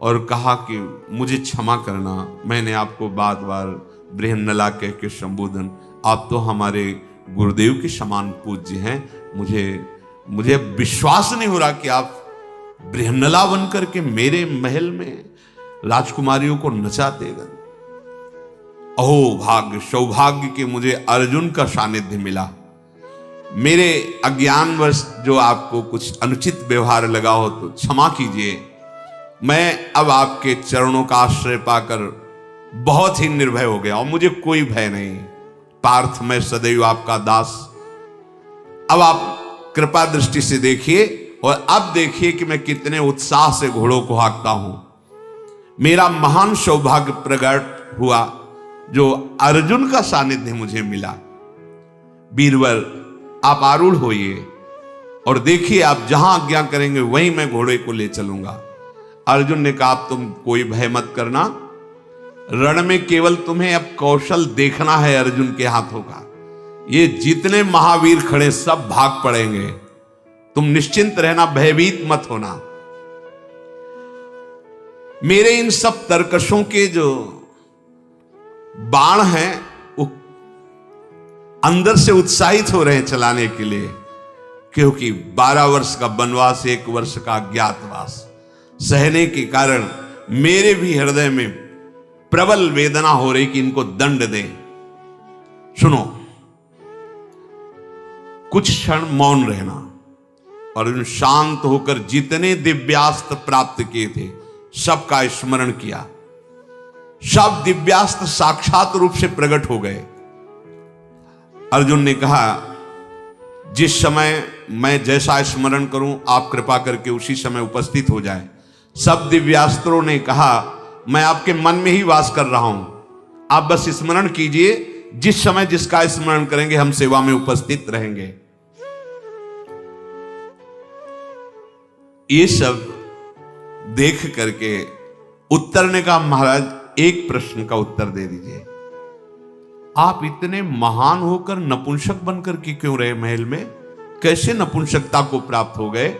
और कहा कि मुझे क्षमा करना, मैंने आपको बार बार बृहन्नला कह के संबोधन, आप तो हमारे गुरुदेव के समान पूज्य हैं, मुझे विश्वास नहीं हो रहा कि आप बृहन्नला बनकर के मेरे महल में राजकुमारियों को नचाते गए। अहो भाग्य, सौभाग्य कि मुझे अर्जुन का सानिध्य मिला। मेरे अज्ञानवश जो आपको कुछ अनुचित व्यवहार लगा हो तो क्षमा कीजिए। मैं अब आपके चरणों का आश्रय पाकर बहुत ही निर्भय हो गया और मुझे कोई भय नहीं। पार्थ, मैं सदैव आपका दास। अब आप कृपा दृष्टि से देखिए और अब देखिए कि मैं कितने उत्साह से घोड़ों को हाँकता हूं। मेरा महान सौभाग्य प्रकट हुआ जो अर्जुन का सानिध्य मुझे मिला। वीरवर, आप आरूढ़ होइए और देखिए आप जहां आज्ञा करेंगे वहीं मैं घोड़े को ले चलूंगा। अर्जुन ने कहा, आप तुम कोई भय मत करना, रण में केवल तुम्हें अब कौशल देखना है अर्जुन के हाथों का। ये जितने महावीर खड़े सब भाग पड़ेंगे, तुम निश्चिंत रहना, भयभीत मत होना। मेरे इन सब तरकशों के जो बाण हैं वो अंदर से उत्साहित हो रहे हैं चलाने के लिए, क्योंकि 12 वर्ष का वनवास, 1 वर्ष का अज्ञातवास सहने के कारण मेरे भी हृदय में प्रबल वेदना हो रही कि इनको दंड दें। सुनो, कुछ क्षण मौन रहना। और शांत होकर जितने दिव्यास्त्र प्राप्त किए थे सबका स्मरण किया। सब दिव्यास्त्र साक्षात रूप से प्रकट हो गए। अर्जुन ने कहा, जिस समय मैं जैसा स्मरण करूं आप कृपा करके उसी समय उपस्थित हो जाए। सब दिव्यास्त्रों ने कहा, मैं आपके मन में ही वास कर रहा हूं, आप बस स्मरण कीजिए, जिस समय जिसका स्मरण करेंगे हम सेवा में उपस्थित रहेंगे। ये सब देख करके उत्तर ने कहा, महाराज एक प्रश्न का उत्तर दे दीजिए, आप इतने महान होकर नपुंसक बनकर के क्यों रहे महल में? कैसे नपुंसकता को प्राप्त हो गए?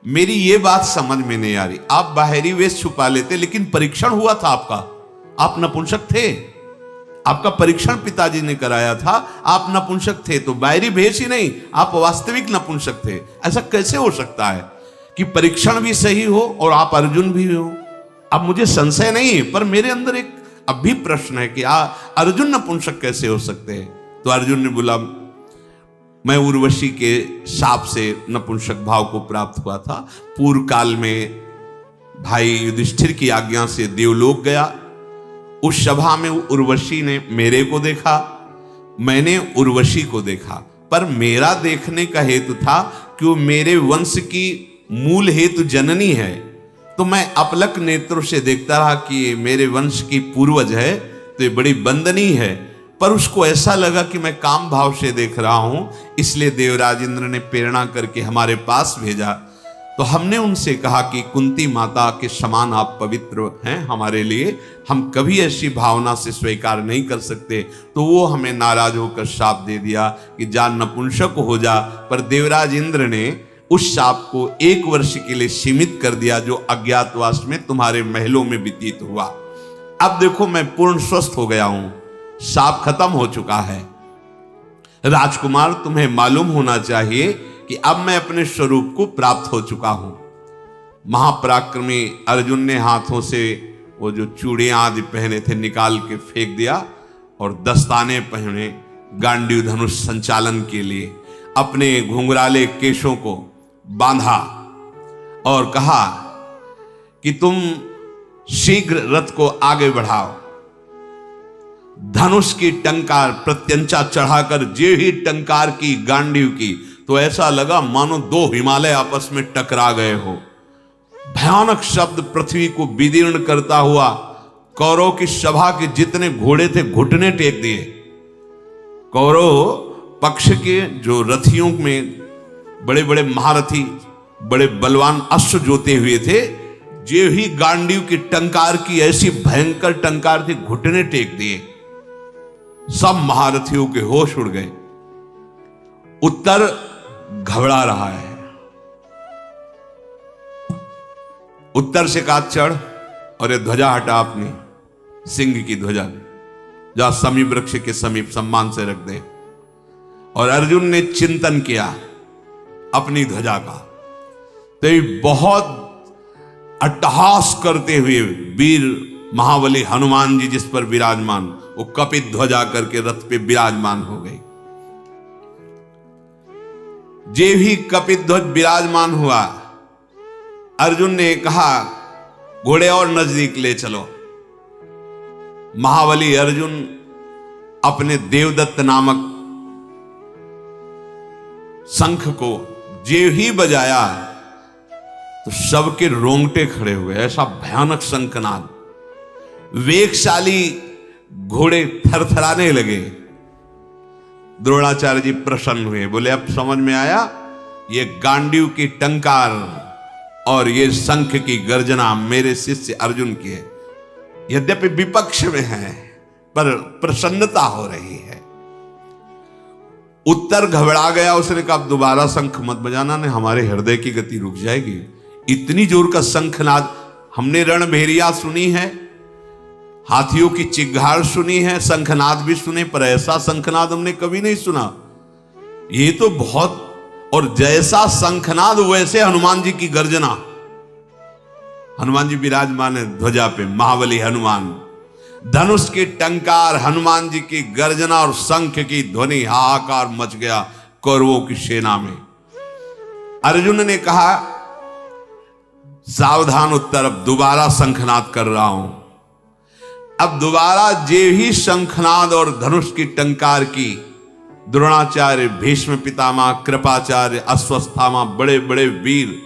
मेरी ये बात समझ में नहीं आ रही। आप बाहरी वेश छुपा लेते, लेकिन परीक्षण हुआ था आपका, आप नपुंसक थे, आपका परीक्षण पिताजी ने कराया था, आप नपुंसक थे, तो बाहरी भेष ही नहीं, आप वास्तविक नपुंसक थे। ऐसा कैसे हो सकता है कि परीक्षण भी सही हो और आप अर्जुन भी हो? अब मुझे संशय नहीं है, पर मेरे अंदर एक अब भी प्रश्न है कि अर्जुन नपुंसक कैसे हो सकते हैं? तो अर्जुन ने बोला, मैं उर्वशी के शाप से नपुंसक भाव को प्राप्त हुआ था। पूर्व काल में भाई युधिष्ठिर की आज्ञा से देवलोक गया। उस सभा में उर्वशी ने मेरे को देखा, मैंने उर्वशी को देखा, पर मेरा देखने का हेतु था कि वो मेरे वंश की मूल हेतु जननी है। तो मैं अपलक नेत्रों से देखता रहा कि ये मेरे वंश की पूर्वज है, तो ये बड़ी बंदनी है। पर उसको ऐसा लगा कि मैं काम भाव से देख रहा हूं, इसलिए देवराज इंद्र ने प्रेरणा करके हमारे पास भेजा। तो हमने उनसे कहा कि कुंती माता के समान आप पवित्र हैं हमारे लिए, हम कभी ऐसी भावना से स्वीकार नहीं कर सकते। तो वो हमें नाराज होकर शाप दे दिया कि जा नपुंसक हो जा। पर देवराज इंद्र ने उस शाप को 1 वर्ष के लिए सीमित कर दिया, जो अज्ञातवास में तुम्हारे महलों में व्यतीत हुआ। अब देखो मैं पूर्ण स्वस्थ हो गया हूं, शाप खत्म हो चुका है। राजकुमार, तुम्हें मालूम होना चाहिए कि अब मैं अपने स्वरूप को प्राप्त हो चुका हूं। महापराक्रमी अर्जुन ने हाथों से वो जो चूड़ियां आदि पहने थे निकाल के फेंक दिया और दस्ताने पहने गांडीव धनुष संचालन के लिए। अपने घुंघराले केशों को बांधा और कहा कि तुम शीघ्र रथ को आगे बढ़ाओ। धनुष की टंकार प्रत्यंचा चढ़ाकर जे ही टंकार की गांडीव की, तो ऐसा लगा मानो 2 हिमालय आपस में टकरा गए हो। भयानक शब्द पृथ्वी को विदीर्ण करता हुआ कौरव की सभा के जितने घोड़े थे घुटने टेक दिए। कौरव पक्ष के जो रथियों में बड़े बड़े महारथी, बड़े बलवान अश्व जोते हुए थे, जे ही गांडीव की टंकार की ऐसी भयंकर टंकार थी, घुटने टेक दिए। सब महारथियों के होश उड़ गए। उत्तर घबरा रहा है, उत्तर से कात चढ़ और ये ध्वजा हटा अपनी, सिंह की ध्वजा, जा समी वृक्ष के समीप सम्मान से रख दे। और अर्जुन ने चिंतन किया अपनी ध्वजा का, तो ये बहुत अट्टहास करते हुए वीर महाबली हनुमान जी जिस पर विराजमान, वो कपित ध्वजा करके रथ पे विराजमान हो गई। जे भी कपित ध्वज विराजमान हुआ, अर्जुन ने कहा घोड़े और नजदीक ले चलो। महाबली अर्जुन अपने देवदत्त नामक शंख को जे ही बजाया तो सबके रोंगटे खड़े हुए। ऐसा भयानक शंखनाद, वेगशाली घोड़े थरथराने लगे। द्रोणाचार्य जी प्रसन्न हुए, बोले अब समझ में आया, ये गांडीव की टंकार और ये शंख की गर्जना मेरे शिष्य अर्जुन की है। यद्यपि विपक्ष में है पर प्रसन्नता हो रही है। उत्तर घबरा गया, उसने कहा अब दोबारा शंख मत बजाना, ने हमारे हृदय की गति रुक जाएगी। इतनी जोर का शंखनाद, हमने रणभेरिया सुनी है, हाथियों की चिघाड़ सुनी है, शंखनाद भी सुने, पर ऐसा शंखनाद हमने कभी नहीं सुना। ये तो बहुत, और जैसा शंखनाद वैसे हनुमान जी की गर्जना। हनुमान जी विराजमान है ध्वजा पे, महाबली हनुमान, धनुष की टंकार, हनुमान जी की गर्जना और शंख की ध्वनि, हाहाकार मच गया कौरवों की सेना में। अर्जुन ने कहा सावधान उत्तर, अब दोबारा शंखनाद कर रहा हूं। अब दोबारा जे ही शंखनाद और धनुष की टंकार की, द्रोणाचार्य, भीष्म पितामह, कृपाचार्य, अश्वत्थामा, बड़े बड़े वीर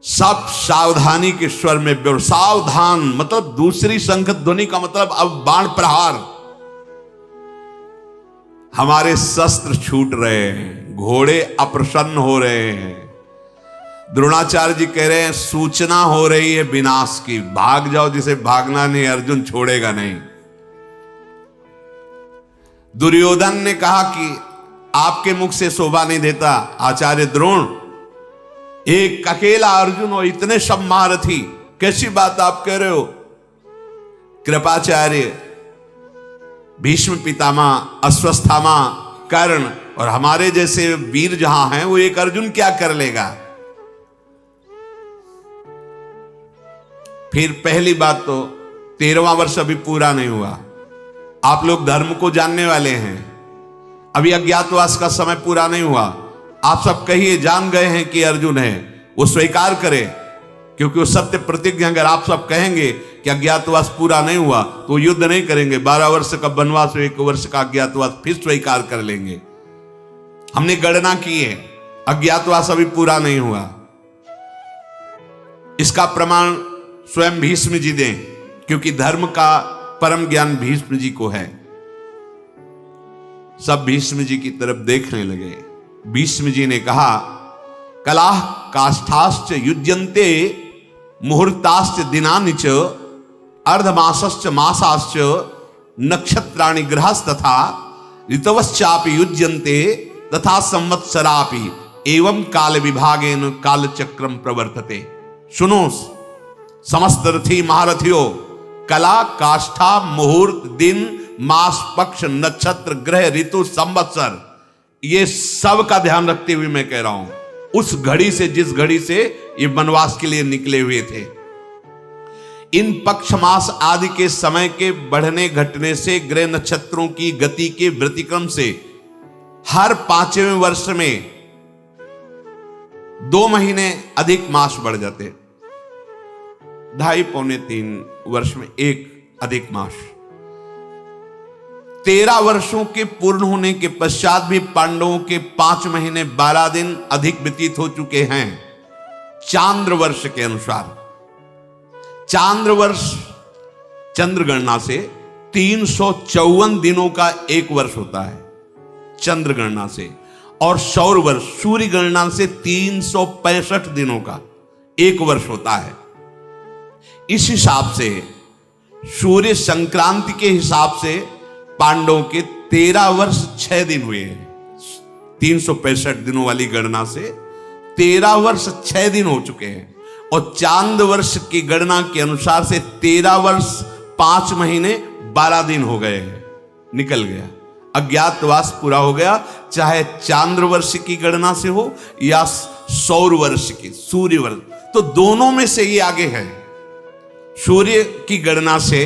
सब सावधानी के स्वर में, सावधान मतलब दूसरी शंख ध्वनि का मतलब अब बाण प्रहार। हमारे शस्त्र छूट रहे हैं, घोड़े अप्रसन्न हो रहे हैं। द्रोणाचार्य जी कह रहे हैं सूचना हो रही है विनाश की, भाग जाओ, जिसे भागना नहीं अर्जुन छोड़ेगा नहीं। दुर्योधन ने कहा कि आपके मुख से शोभा नहीं देता आचार्य द्रोण, एक अकेला अर्जुन और इतने सब महारथी, कैसी बात आप कह रहे हो। कृपाचार्य, भीष्म पितामह, अश्वत्थामा, कर्ण और हमारे जैसे वीर जहां हैं, वो एक अर्जुन क्या कर लेगा। फिर पहली बात तो 13वां वर्ष अभी पूरा नहीं हुआ, आप लोग धर्म को जानने वाले हैं, अभी अज्ञातवास का समय पूरा नहीं हुआ। आप सब कहिए जान गए हैं कि अर्जुन है, वो स्वीकार करे, क्योंकि वो सत्य प्रतिज्ञा। अगर आप सब कहेंगे कि अज्ञातवास पूरा नहीं हुआ तो युद्ध नहीं करेंगे, 12 वर्ष का वनवास, 1 वर्ष का अज्ञातवास फिर स्वीकार कर लेंगे। हमने गणना की है, अज्ञातवास अभी पूरा नहीं हुआ। इसका प्रमाण स्वयं भीष्म जी दें, क्योंकि धर्म का परम ज्ञान भीष्म जी को है। सब भीष्म जी की तरफ देखने लगे। भीष्म जी ने कहा कलाह काष्ठाश्च युज्यन्ते मुहूर्ताश्च दिनानि च अर्धमासश्च मासाश्च नक्षत्राणि ग्रहस्तथा ऋतवश्चापि युज्यन्ते तथा संवत्सरापि एवं काल विभागेन कालचक्रम प्रवर्तते। सुनो समस्त रथी महारथियों, कला, काष्ठा, मुहूर्त, दिन, मास, पक्ष, नक्षत्र, ग्रह, ऋतु, संवत्सर, ये सब का ध्यान रखते हुए मैं कह रहा हूं, उस घड़ी से जिस घड़ी से ये वनवास के लिए निकले हुए थे, इन पक्ष मास आदि के समय के बढ़ने घटने से, ग्रह नक्षत्रों की गति के व्यतिक्रम से हर 5वें वर्ष में 2 महीने अधिक मास बढ़ जाते, 2.5 पौने 3 वर्ष में 1 अधिक मास। 13 वर्षों के पूर्ण होने के पश्चात भी पांडवों के 5 महीने 12 दिन अधिक व्यतीत हो चुके हैं चांद्र वर्ष के अनुसार। चांद्र वर्ष चंद्र गणना से 354 दिनों का एक वर्ष होता है चंद्र गणना से, और सौर वर्ष सूर्य गणना से 365 दिनों का एक वर्ष होता है। इस हिसाब से सूर्य संक्रांति के हिसाब से पांडवों के 13 वर्ष 6 दिन हुए हैं। 365 दिनों वाली गणना से 13 वर्ष 6 दिन हो चुके हैं। और चांद वर्ष की गणना के अनुसार से 13 वर्ष 5 महीने 12 दिन हो गए हैं, निकल गया। अज्ञातवास पूरा हो गया, चाहे चांद्र वर्ष की गणना से हो या सौर वर्ष की, सूर्य वर्ष, तो दोनों में से ये आगे है। सूर्य की गणना से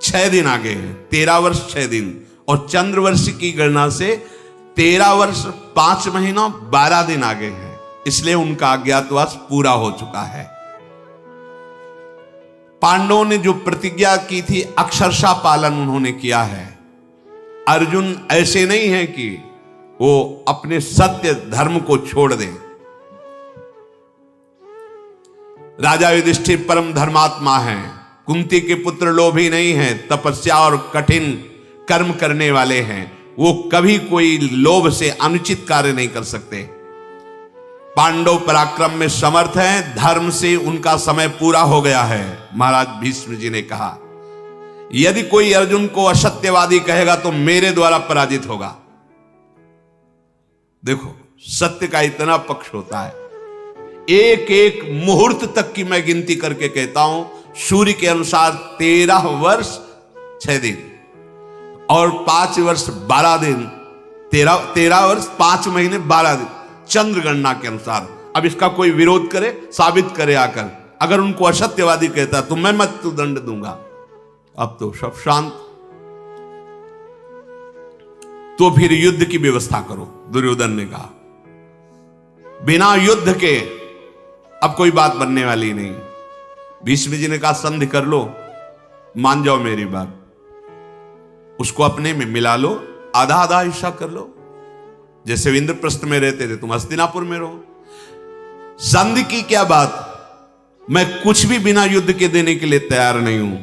6 दिन आगे है, 13 वर्ष 6 दिन, और चंद्र वर्ष की गणना से 13 वर्ष 5 महीना 12 दिन आगे है। इसलिए उनका अज्ञातवास पूरा हो चुका है। पांडवों ने जो प्रतिज्ञा की थी अक्षरशः पालन उन्होंने किया है। अर्जुन ऐसे नहीं है कि वो अपने सत्य धर्म को छोड़ दे। राजा युधिष्ठिर परम धर्मात्मा हैं, कुंती के पुत्र लोभी नहीं हैं, तपस्या और कठिन कर्म करने वाले हैं। वो कभी कोई लोभ से अनुचित कार्य नहीं कर सकते। पांडव पराक्रम में समर्थ हैं, धर्म से उनका समय पूरा हो गया है। महाराज भीष्म जी ने कहा, यदि कोई अर्जुन को असत्यवादी कहेगा तो मेरे द्वारा पराजित होगा। देखो, सत्य का इतना पक्ष होता है। एक एक मुहूर्त तक की मैं गिनती करके कहता हूं, सूर्य के अनुसार 13 वर्ष 6 दिन और 5 वर्ष 12 दिन, 13 वर्ष 5 महीने 12 दिन चंद्र गणना के अनुसार। अब इसका कोई विरोध करे, साबित करे आकर। अगर उनको असत्यवादी कहता तो मैं मृत्यु दंड दूंगा। अब तो सब शांत। तो फिर युद्ध की व्यवस्था करो, दुर्योधन ने कहा। बिना युद्ध के अब कोई बात बनने वाली नहीं। भीष्म जी ने कहा, संधि कर लो, मान जाओ मेरी बात, उसको अपने में मिला लो, आधा आधा हिस्सा कर लो। जैसे इंद्रप्रस्थ में रहते थे, तुम हस्तिनापुर में रहो। संधि की क्या बात, मैं कुछ भी बिना युद्ध के देने के लिए तैयार नहीं हूं।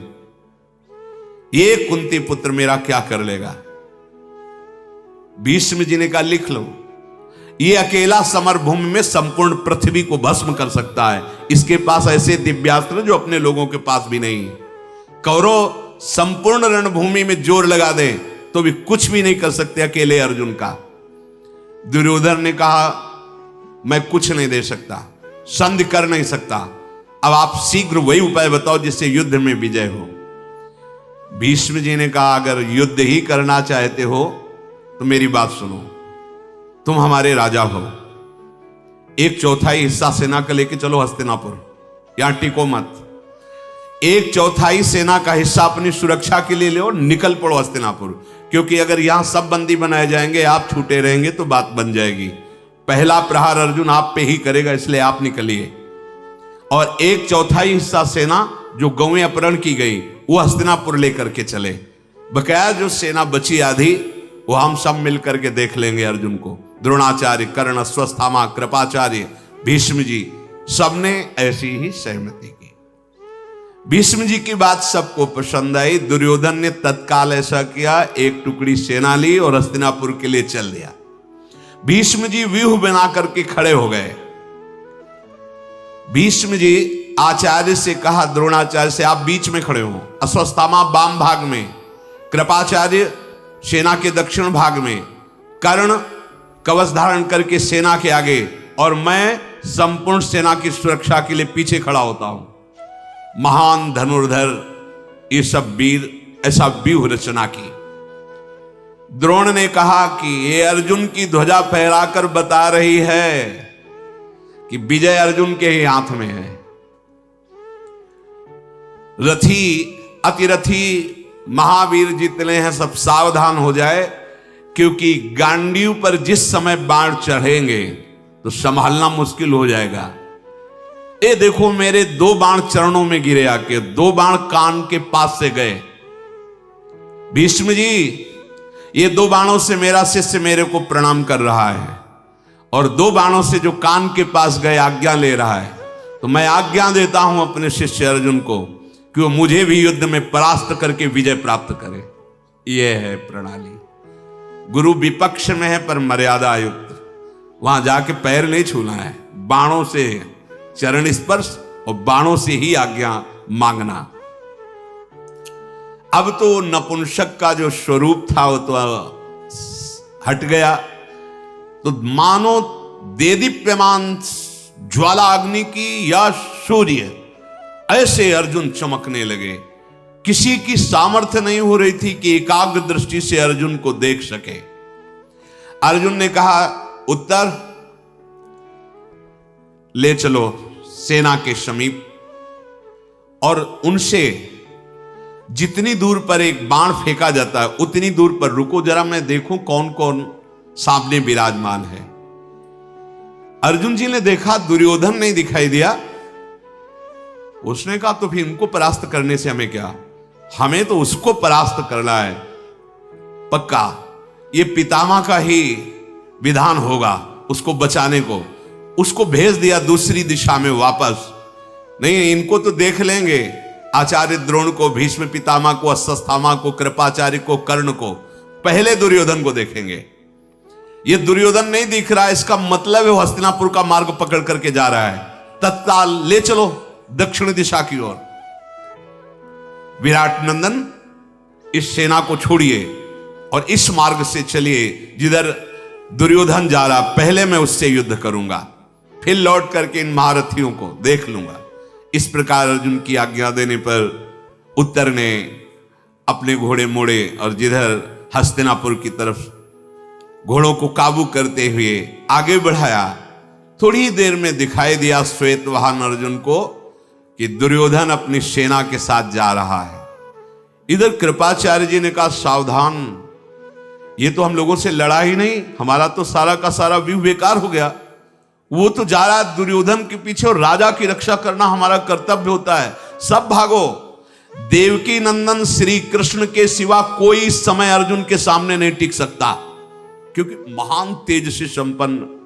ये कुंती पुत्र मेरा क्या कर लेगा। भीष्म जी ने कहा, लिख लो, ये अकेला समर भूमि में संपूर्ण पृथ्वी को भस्म कर सकता है। इसके पास ऐसे दिव्यास्त्र जो अपने लोगों के पास भी नहीं है। कौरव संपूर्ण रणभूमि में जोर लगा दे तो भी कुछ भी नहीं कर सकते अकेले अर्जुन का। दुर्योधन ने कहा, मैं कुछ नहीं दे सकता, संधि कर नहीं सकता। अब आप शीघ्र वही उपाय बताओ जिससे युद्ध में विजय हो। भीष्म जी ने कहा, अगर युद्ध ही करना चाहते हो तो मेरी बात सुनो, तुम हमारे राजा हो, 1/4 हिस्सा सेना का लेके चलो हस्तिनापुर, यहां टिको मत। 1/4 सेना का हिस्सा अपनी सुरक्षा के लिए लो, निकल पड़ो हस्तिनापुर। क्योंकि अगर यहां सब बंदी बनाए जाएंगे, आप छूटे रहेंगे तो बात बन जाएगी। पहला प्रहार अर्जुन आप पे ही करेगा, इसलिए आप निकलिए। और 1/4 हिस्सा सेना जो गौएं अपहरण की गई वो हस्तिनापुर लेकर के चले। बकाया जो सेना बची आधी, वो हम सब मिलकर के देख लेंगे अर्जुन को। द्रोणाचार्य, कर्ण, अश्वत्थामा, कृपाचार्य, भीष्म जी, सबने ऐसी ही सहमति की। भीष्म जी की बात सबको पसंद आई। दुर्योधन ने तत्काल ऐसा किया, एक टुकड़ी सेना ली और हस्तिनापुर के लिए चल दिया। भीष्म जी व्यूह बना करके खड़े हो गए। भीष्म जी आचार्य से कहा, द्रोणाचार्य से, आप बीच में खड़े हो, अश्वत्थामा वाम भाग में, कृपाचार्य सेना के दक्षिण भाग में, कर्ण कवच धारण करके सेना के आगे, और मैं संपूर्ण सेना की सुरक्षा के लिए पीछे खड़ा होता हूं। महान धनुर्धर ये सब वीर ऐसा व्यूह रचना की। द्रोण ने कहा कि ये अर्जुन की ध्वजा फहराकर बता रही है कि विजय अर्जुन के ही हाथ में है। रथी अतिरथी महावीर जितने हैं सब सावधान हो जाए, क्योंकि गांडीव पर जिस समय बाण चढ़ेंगे तो संभालना मुश्किल हो जाएगा। ये देखो, मेरे 2 बाण चरणों में गिरे आके, 2 बाण कान के पास से गए। भीष्म जी, ये 2 बाणों से मेरा शिष्य मेरे को प्रणाम कर रहा है, और 2 बाणों से जो कान के पास गए आज्ञा ले रहा है। तो मैं आज्ञा देता हूं अपने शिष्य अर्जुन को कि वो मुझे भी युद्ध में परास्त करके विजय प्राप्त करे। यह है प्रणाली। गुरु विपक्ष में है पर मर्यादा युक्त, वहां जाके पैर नहीं छूना है, बाणों से चरण स्पर्श और बाणों से ही आज्ञा मांगना। अब तो नपुंसक का जो स्वरूप था वो तो हट गया। तो मानो देदीप्यमान ज्वाला अग्नि की या सूर्य ऐसे अर्जुन चमकने लगे। किसी की सामर्थ्य नहीं हो रही थी कि एकाग्र दृष्टि से अर्जुन को देख सके। अर्जुन ने कहा, उत्तर ले चलो सेना के समीप और उनसे जितनी दूर पर एक बाण फेंका जाता है उतनी दूर पर रुको, जरा मैं देखूं कौन कौन सामने विराजमान है। अर्जुन जी ने देखा दुर्योधन नहीं दिखाई दिया। उसने कहा तो फिर इनको परास्त करने से हमें क्या, हमें तो उसको परास्त करना है पक्का। ये पितामह का ही विधान होगा उसको बचाने को। उसको भेज दिया दूसरी दिशा में वापस। नहीं, इनको तो देख लेंगे, आचार्य द्रोण को, भीष्म पितामह को, अश्वत्थामा को, कृपाचार्य को, कर्ण को। पहले दुर्योधन को देखेंगे। ये दुर्योधन नहीं दिख रहा है, इसका मतलब है वो हस्तिनापुर का मार्ग पकड़ करके जा रहा है। तत्काल ले चलो दक्षिण दिशा की ओर। विराट नंदन इस सेना को छोड़िए और इस मार्ग से चलिए जिधर दुर्योधन जा रहा। पहले मैं उससे युद्ध करूंगा, फिर लौट करके इन महारथियों को देख लूंगा। इस प्रकार अर्जुन की आज्ञा देने पर उत्तर ने अपने घोड़े मोड़े और जिधर हस्तिनापुर की तरफ घोड़ों को काबू करते हुए आगे बढ़ाया। थोड़ी देर में दिखाई दिया श्वेतवाहन अर्जुन को कि दुर्योधन अपनी सेना के साथ जा रहा है। इधर कृपाचार्य जी ने कहा, सावधान, ये तो हम लोगों से लड़ा ही नहीं, हमारा तो सारा का सारा व्यूह बेकार हो गया। वो तो जा रहा है दुर्योधन के पीछे और राजा की रक्षा करना हमारा कर्तव्य होता है। सब भागो। देवकी नंदन श्री कृष्ण के सिवा कोई इस समय अर्जुन के सामने नहीं टिक सकता, क्योंकि महान तेज से संपन्न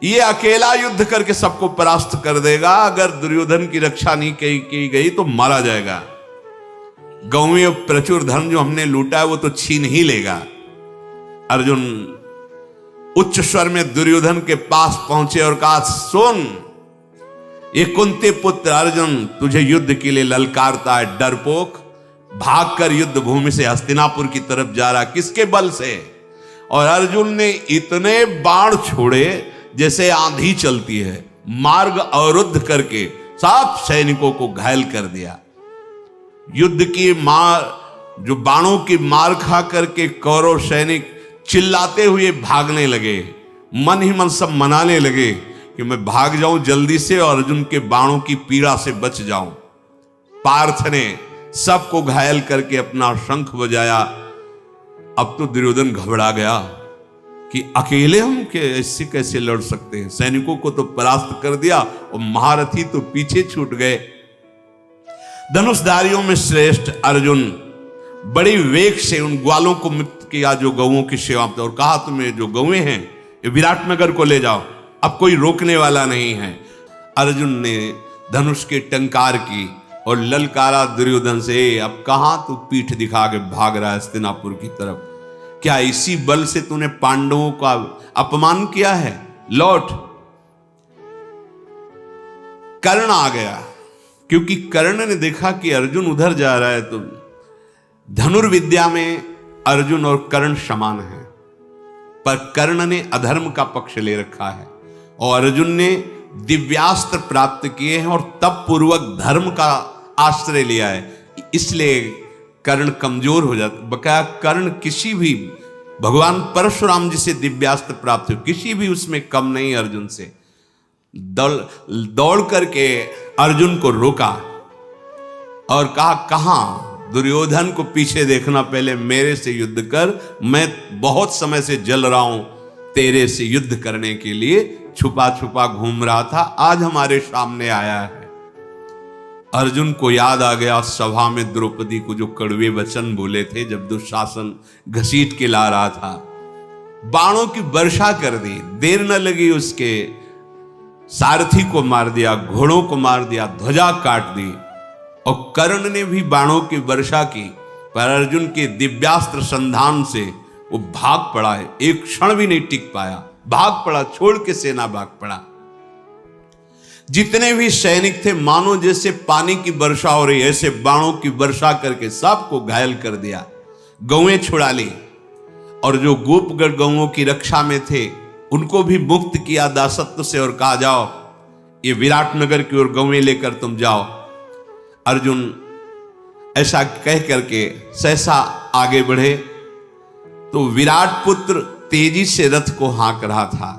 ये अकेला युद्ध करके सबको परास्त कर देगा। अगर दुर्योधन की रक्षा नहीं की गई तो मारा जाएगा। गांव में प्रचुर धन जो हमने लूटा है वो तो छीन ही लेगा। अर्जुन उच्च स्वर में दुर्योधन के पास पहुंचे और कहा, सुन, ये कुंती पुत्र अर्जुन तुझे युद्ध के लिए ललकारता है। डरपोक, भागकर युद्ध भूमि से हस्तिनापुर की तरफ जा रहा, किसके बल से? और अर्जुन ने इतने बाण छोड़े जैसे आंधी चलती है, मार्ग अवरुद्ध करके सब सैनिकों को घायल कर दिया। युद्ध की मार, जो बाणों की मार खा करके कौरव सैनिक चिल्लाते हुए भागने लगे। मन ही मन सब मनाने लगे कि मैं भाग जाऊं जल्दी से और अर्जुन के बाणों की पीड़ा से बच जाऊं। पार्थ ने सबको घायल करके अपना शंख बजाया। अब तो दुर्योधन घबरा गया कि अकेले हम ऐसे कैसे लड़ सकते हैं। सैनिकों को तो परास्त कर दिया और महारथी तो पीछे छूट गए। धनुषधारियों में श्रेष्ठ अर्जुन बड़ी वेग से उन ग्वालों को मुक्त किया जो गौओं की सेवा में, और कहा, तुम्हें जो गौएं हैं ये विराटनगर को ले जाओ, अब कोई रोकने वाला नहीं है। अर्जुन ने धनुष के टंकार की और ललकारा दुर्योधन से, अब कहां तू पीठ दिखा के भाग रहा है हस्तिनापुर की तरफ? क्या इसी बल से तूने पांडवों का अपमान किया है? लौट। कर्ण आ गया, क्योंकि कर्ण ने देखा कि अर्जुन उधर जा रहा है। तो धनुर्विद्या में अर्जुन और कर्ण समान हैं, पर कर्ण ने अधर्म का पक्ष ले रखा है और अर्जुन ने दिव्यास्त्र प्राप्त किए हैं और तप पूर्वक धर्म का आश्रय लिया है। इसलिए कर्ण कमजोर हो जाता। बकाया कर्ण किसी भी, भगवान परशुराम जी से दिव्यास्त्र प्राप्त हो, किसी भी उसमें कम नहीं अर्जुन से। दौड़ करके अर्जुन को रोका और कहा, कहां? दुर्योधन को पीछे देखना, पहले मेरे से युद्ध कर। मैं बहुत समय से जल रहा हूं तेरे से युद्ध करने के लिए, छुपा छुपा घूम रहा था, आज हमारे सामने आया है। अर्जुन को याद आ गया सभा में द्रौपदी को जो कड़वे वचन बोले थे जब दुशासन घसीट के ला रहा था। बाणों की वर्षा कर दी, देर न लगी, उसके सारथी को मार दिया, घोड़ों को मार दिया, ध्वजा काट दी। और कर्ण ने भी बाणों की वर्षा की, पर अर्जुन के दिव्यास्त्र संधान से वो भाग पड़ा है। एक क्षण भी नहीं टिक पाया, भाग पड़ा, छोड़ के सेना भाग पड़ा। जितने भी सैनिक थे मानो जैसे पानी की वर्षा हो रही, ऐसे बाणों की वर्षा करके सबको घायल कर दिया। गौएं छुड़ा ली और जो गोपगढ़ गौओं की रक्षा में थे उनको भी मुक्त किया दासत्व से और कहा, जाओ ये विराटनगर की ओर गौवें लेकर तुम जाओ। अर्जुन ऐसा कह करके सहसा आगे बढ़े तो विराट पुत्र तेजी से रथ को हाँक रहा था।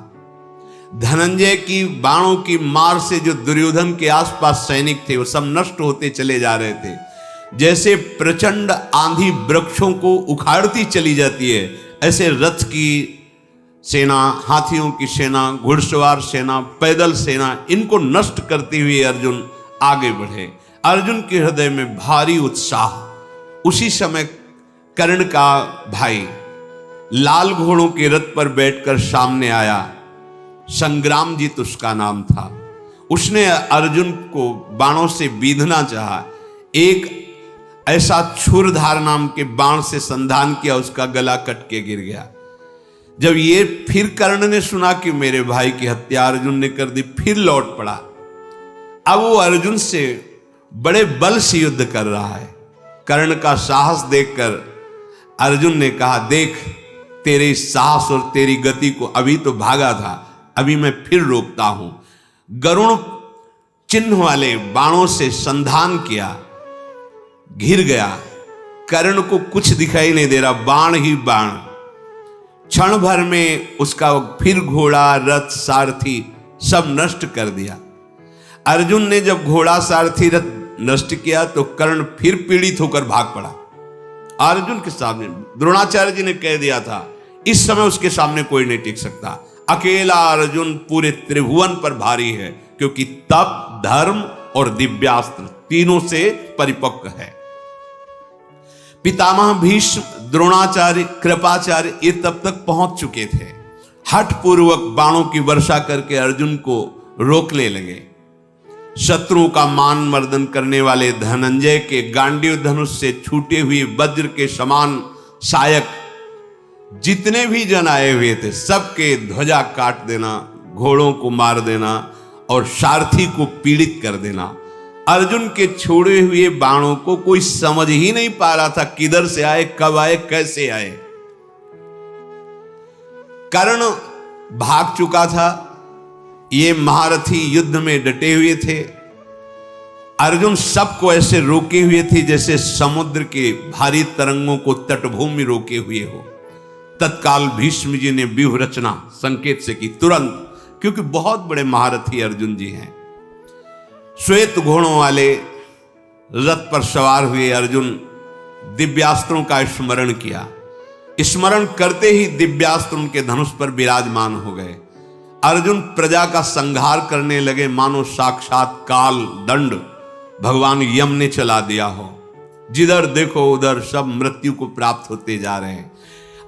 धनंजय की बाणों की मार से जो दुर्योधन के आसपास सैनिक थे वो सब नष्ट होते चले जा रहे थे। जैसे प्रचंड आंधी वृक्षों को उखाड़ती चली जाती है, ऐसे रथ की सेना, हाथियों की सेना, घुड़सवार सेना, पैदल सेना, इनको नष्ट करते हुए अर्जुन आगे बढ़े। अर्जुन के हृदय में भारी उत्साह। उसी समय कर्ण का भाई लाल घोड़ों के रथ पर बैठकर सामने आया। संग्रामजीत उसका नाम था। उसने अर्जुन को बाणों से बीधना चाहा। एक ऐसा छुरधार नाम के बाण से संधान किया, उसका गला कट के गिर गया। जब ये फिर कर्ण ने सुना कि मेरे भाई की हत्या अर्जुन ने कर दी, फिर लौट पड़ा। अब वो अर्जुन से बड़े बल से युद्ध कर रहा है। कर्ण का साहस देखकर अर्जुन ने कहा, देख तेरे इस साहस और तेरी गति को, अभी तो भागा था, अभी मैं फिर रोकता हूं। गरुण चिन्ह वाले बाणों से संधान किया, घिर गया। कर्ण को कुछ दिखाई नहीं दे रहा, बाण ही बाण। क्षण भर में उसका फिर घोड़ा, रथ, सारथी सब नष्ट कर दिया। अर्जुन ने जब घोड़ा, सारथी, रथ नष्ट किया तो कर्ण फिर पीड़ित होकर भाग पड़ा। अर्जुन के सामने द्रोणाचार्य जी ने कह दिया था, इस समय उसके सामने कोई नहीं टिक सकता। अकेला अर्जुन पूरे त्रिभुवन पर भारी है, क्योंकि तप, धर्म और दिव्यास्त्र तीनों से परिपक्व है। पितामह भीष्म, द्रोणाचार्य, कृपाचार्य ये तब तक पहुंच चुके थे। हठ पूर्वक बाणों की वर्षा करके अर्जुन को रोकने लगे। शत्रुओं का मान मर्दन करने वाले धनंजय के गांडीव धनुष से छूटे हुए वज्र के समान सायक जितने भी जन आए हुए थे, सबके ध्वजा काट देना, घोड़ों को मार देना और सारथी को पीड़ित कर देना। अर्जुन के छोड़े हुए बाणों को कोई समझ ही नहीं पा रहा था, किधर से आए, कब आए, कैसे आए। कर्ण भाग चुका था, ये महारथी युद्ध में डटे हुए थे। अर्जुन सबको ऐसे रोके हुए थे जैसे समुद्र के भारी तरंगों को तटभूमि रोके हुए हो। तत्काल भीष्म जी ने व्यूह रचना संकेत से की तुरंत, क्योंकि बहुत बड़े महारथी अर्जुन जी हैं। श्वेत घोड़ों वाले रथ पर सवार हुए अर्जुन दिव्यास्त्रों का स्मरण किया। स्मरण करते ही दिव्यास्त्र उनके धनुष पर विराजमान हो गए। अर्जुन प्रजा का संहार करने लगे, मानो साक्षात काल दंड भगवान यम ने चला दिया हो। जिधर देखो उधर सब मृत्यु को प्राप्त होते जा रहे हैं।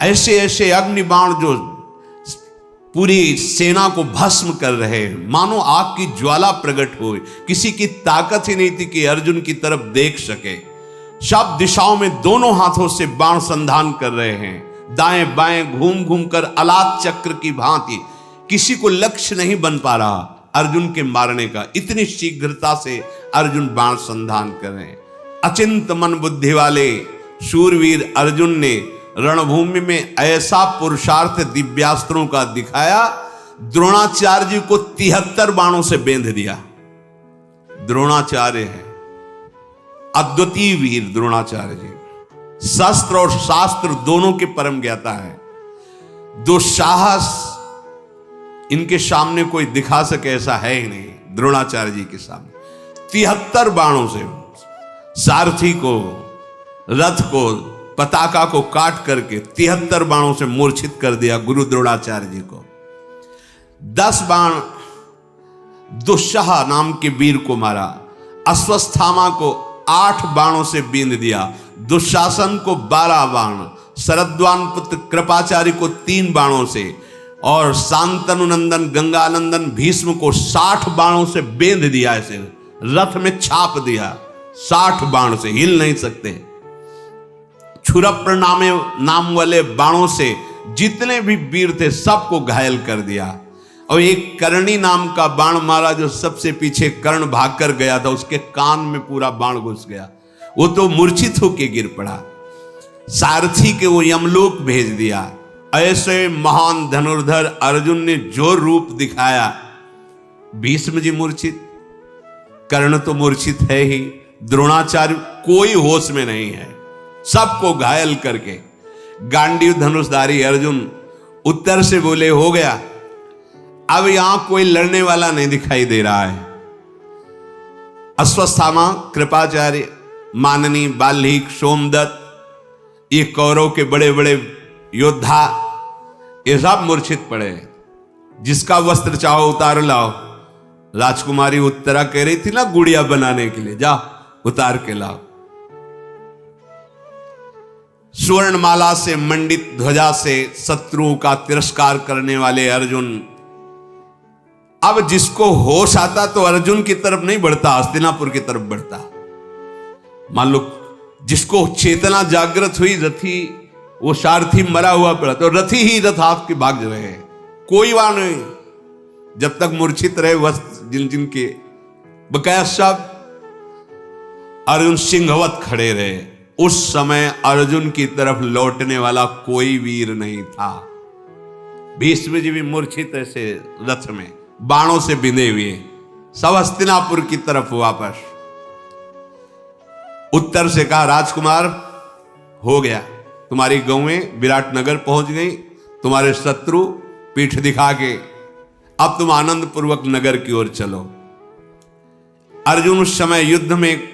ऐसे ऐसे अग्निबाण जो पूरी सेना को भस्म कर रहे हैं, मानो आग की ज्वाला प्रकट हो। किसी की ताकत ही नहीं थी कि अर्जुन की तरफ देख सके। सब दिशाओं में दोनों हाथों से बाण संधान कर रहे हैं, दाएं बाएं घूम घूम कर अलात चक्र की भांति। किसी को लक्ष्य नहीं बन पा रहा अर्जुन के मारने का, इतनी शीघ्रता से अर्जुन बाण संधान कर रहे हैं। अचिंत मन बुद्धि वाले शूरवीर अर्जुन ने रणभूमि में ऐसा पुरुषार्थ दिव्यास्त्रों का दिखाया, द्रोणाचार्य जी को 73 बाणों से बेंध दिया। द्रोणाचार्य है अद्वितीय वीर। द्रोणाचार्य जी शस्त्र और शास्त्र दोनों के परम ज्ञाता है। दुस्साहस इनके सामने कोई दिखा सके ऐसा है ही नहीं। द्रोणाचार्य जी के सामने 73 बाणों से सारथी को, रथ को, पताका को काट करके 73 बाणों से मूर्छित कर दिया गुरु द्रोणाचार्य जी को। 10 बाण दुस्साह नाम के वीर को मारा। अश्वस्थामा को 8 बाणों से बींध दिया। दुशासन को 12 बाण, शरद्वान पुत्र कृपाचार्य को 3 बाणों से और शांतनु नंदन गंगानंदन भीष्म को 60 बाणों से बेंध दिया। ऐसे रथ में छाप दिया 60 बाण से, हिल नहीं सकते। क्षुरप्र नाम वाले बाणों से जितने भी वीर थे सबको घायल कर दिया। और एक कर्णी नाम का बाण मारा, जो सबसे पीछे कर्ण भागकर गया था, उसके कान में पूरा बाण घुस गया, वो तो मूर्छित होकर गिर पड़ा। सारथी के वो यमलोक भेज दिया। ऐसे महान धनुर्धर अर्जुन ने जो रूप दिखाया, भीष्म जी मूर्छित, कर्ण तो मूर्छित है ही, द्रोणाचार्य कोई होश में नहीं है, सबको घायल करके गांडीव धनुषधारी अर्जुन उत्तर से बोले हो गया, अब यहां कोई लड़ने वाला नहीं दिखाई दे रहा है। अश्वत्थामा, कृपाचार्य, माननी, बाल्मीक, सोमदत्त, ये कौरव के बड़े बड़े योद्धा, ये सब मूर्छित पड़े। जिसका वस्त्र चाहो उतार लाओ। राजकुमारी उत्तरा कह रही थी ना गुड़िया बनाने के लिए, जा उतार के लाओ। स्वर्णमाला से मंडित ध्वजा से शत्रुओं का तिरस्कार करने वाले अर्जुन, अब जिसको होश आता तो अर्जुन की तरफ नहीं बढ़ता, हस्तिनापुर की तरफ बढ़ता। मान लो जिसको चेतना जागृत हुई, रथी वो सारथी मरा हुआ पड़ा तो रथी ही रथ आपके भाग रहे हैं, कोई वहां नहीं। जब तक मूर्छित रहे वस्त्र जिन जिन के बकाया सब अर्जुन सिंहवत खड़े रहे। उस समय अर्जुन की तरफ लौटने वाला कोई वीर नहीं था। भीष्म जी भी मूर्छित ऐसे रथ में बाणों से बिंधे हुए, सब हस्तिनापुर की तरफ वापस। उत्तर से कहा राजकुमार हो गया, तुम्हारी गौएं विराटनगर पहुंच गई, तुम्हारे शत्रु पीठ दिखा के, अब तुम आनंद पूर्वक नगर की ओर चलो। अर्जुन उस समय युद्ध में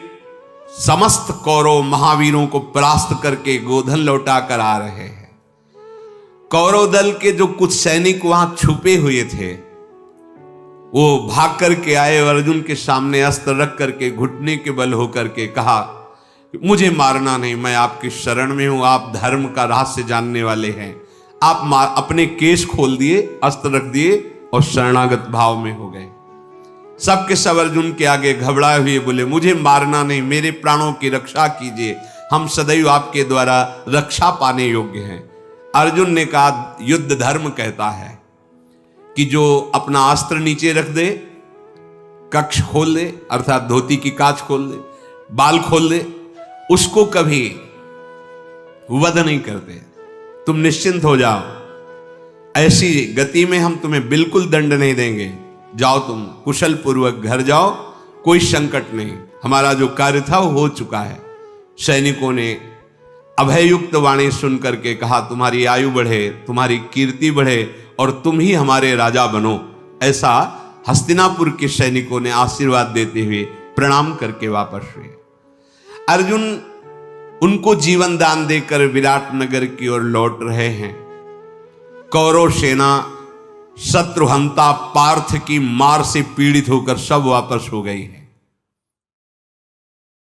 समस्त कौरव महावीरों को परास्त करके गोधन लौटा कर आ रहे हैं। कौरव दल के जो कुछ सैनिक वहां छुपे हुए थे वो भाग करके आए, अर्जुन के सामने अस्त्र रख करके घुटने के बल होकर के कहा मुझे मारना नहीं, मैं आपकी शरण में हूं, आप धर्म का रहस्य जानने वाले हैं। आप अपने केश खोल दिए, अस्त्र रख दिए और शरणागत भाव में हो गए। सबके सब अर्जुन के आगे घबराए हुए बोले मुझे मारना नहीं, मेरे प्राणों की रक्षा कीजिए, हम सदैव आपके द्वारा रक्षा पाने योग्य हैं। अर्जुन ने कहा युद्ध धर्म कहता है कि जो अपना अस्त्र नीचे रख दे, कक्ष खोल दे, अर्थात धोती की कांच खोल दे, बाल खोल दे, उसको कभी वध नहीं करते। तुम निश्चिंत हो जाओ, ऐसी गति में हम तुम्हें बिल्कुल दंड नहीं देंगे, जाओ तुम कुशल पूर्वक घर जाओ, कोई संकट नहीं, हमारा जो कार्य था वो हो चुका है। सैनिकों ने अभययुक्त वाणी सुन करके कहा तुम्हारी आयु बढ़े, तुम्हारी कीर्ति बढ़े और तुम ही हमारे राजा बनो। ऐसा हस्तिनापुर के सैनिकों ने आशीर्वाद देते हुए प्रणाम करके वापस हुए। अर्जुन उनको जीवन दान देकर विराट नगर की ओर लौट रहे हैं। कौरव सेना शत्रुहंता पार्थ की मार से पीड़ित होकर सब वापस हो गई है।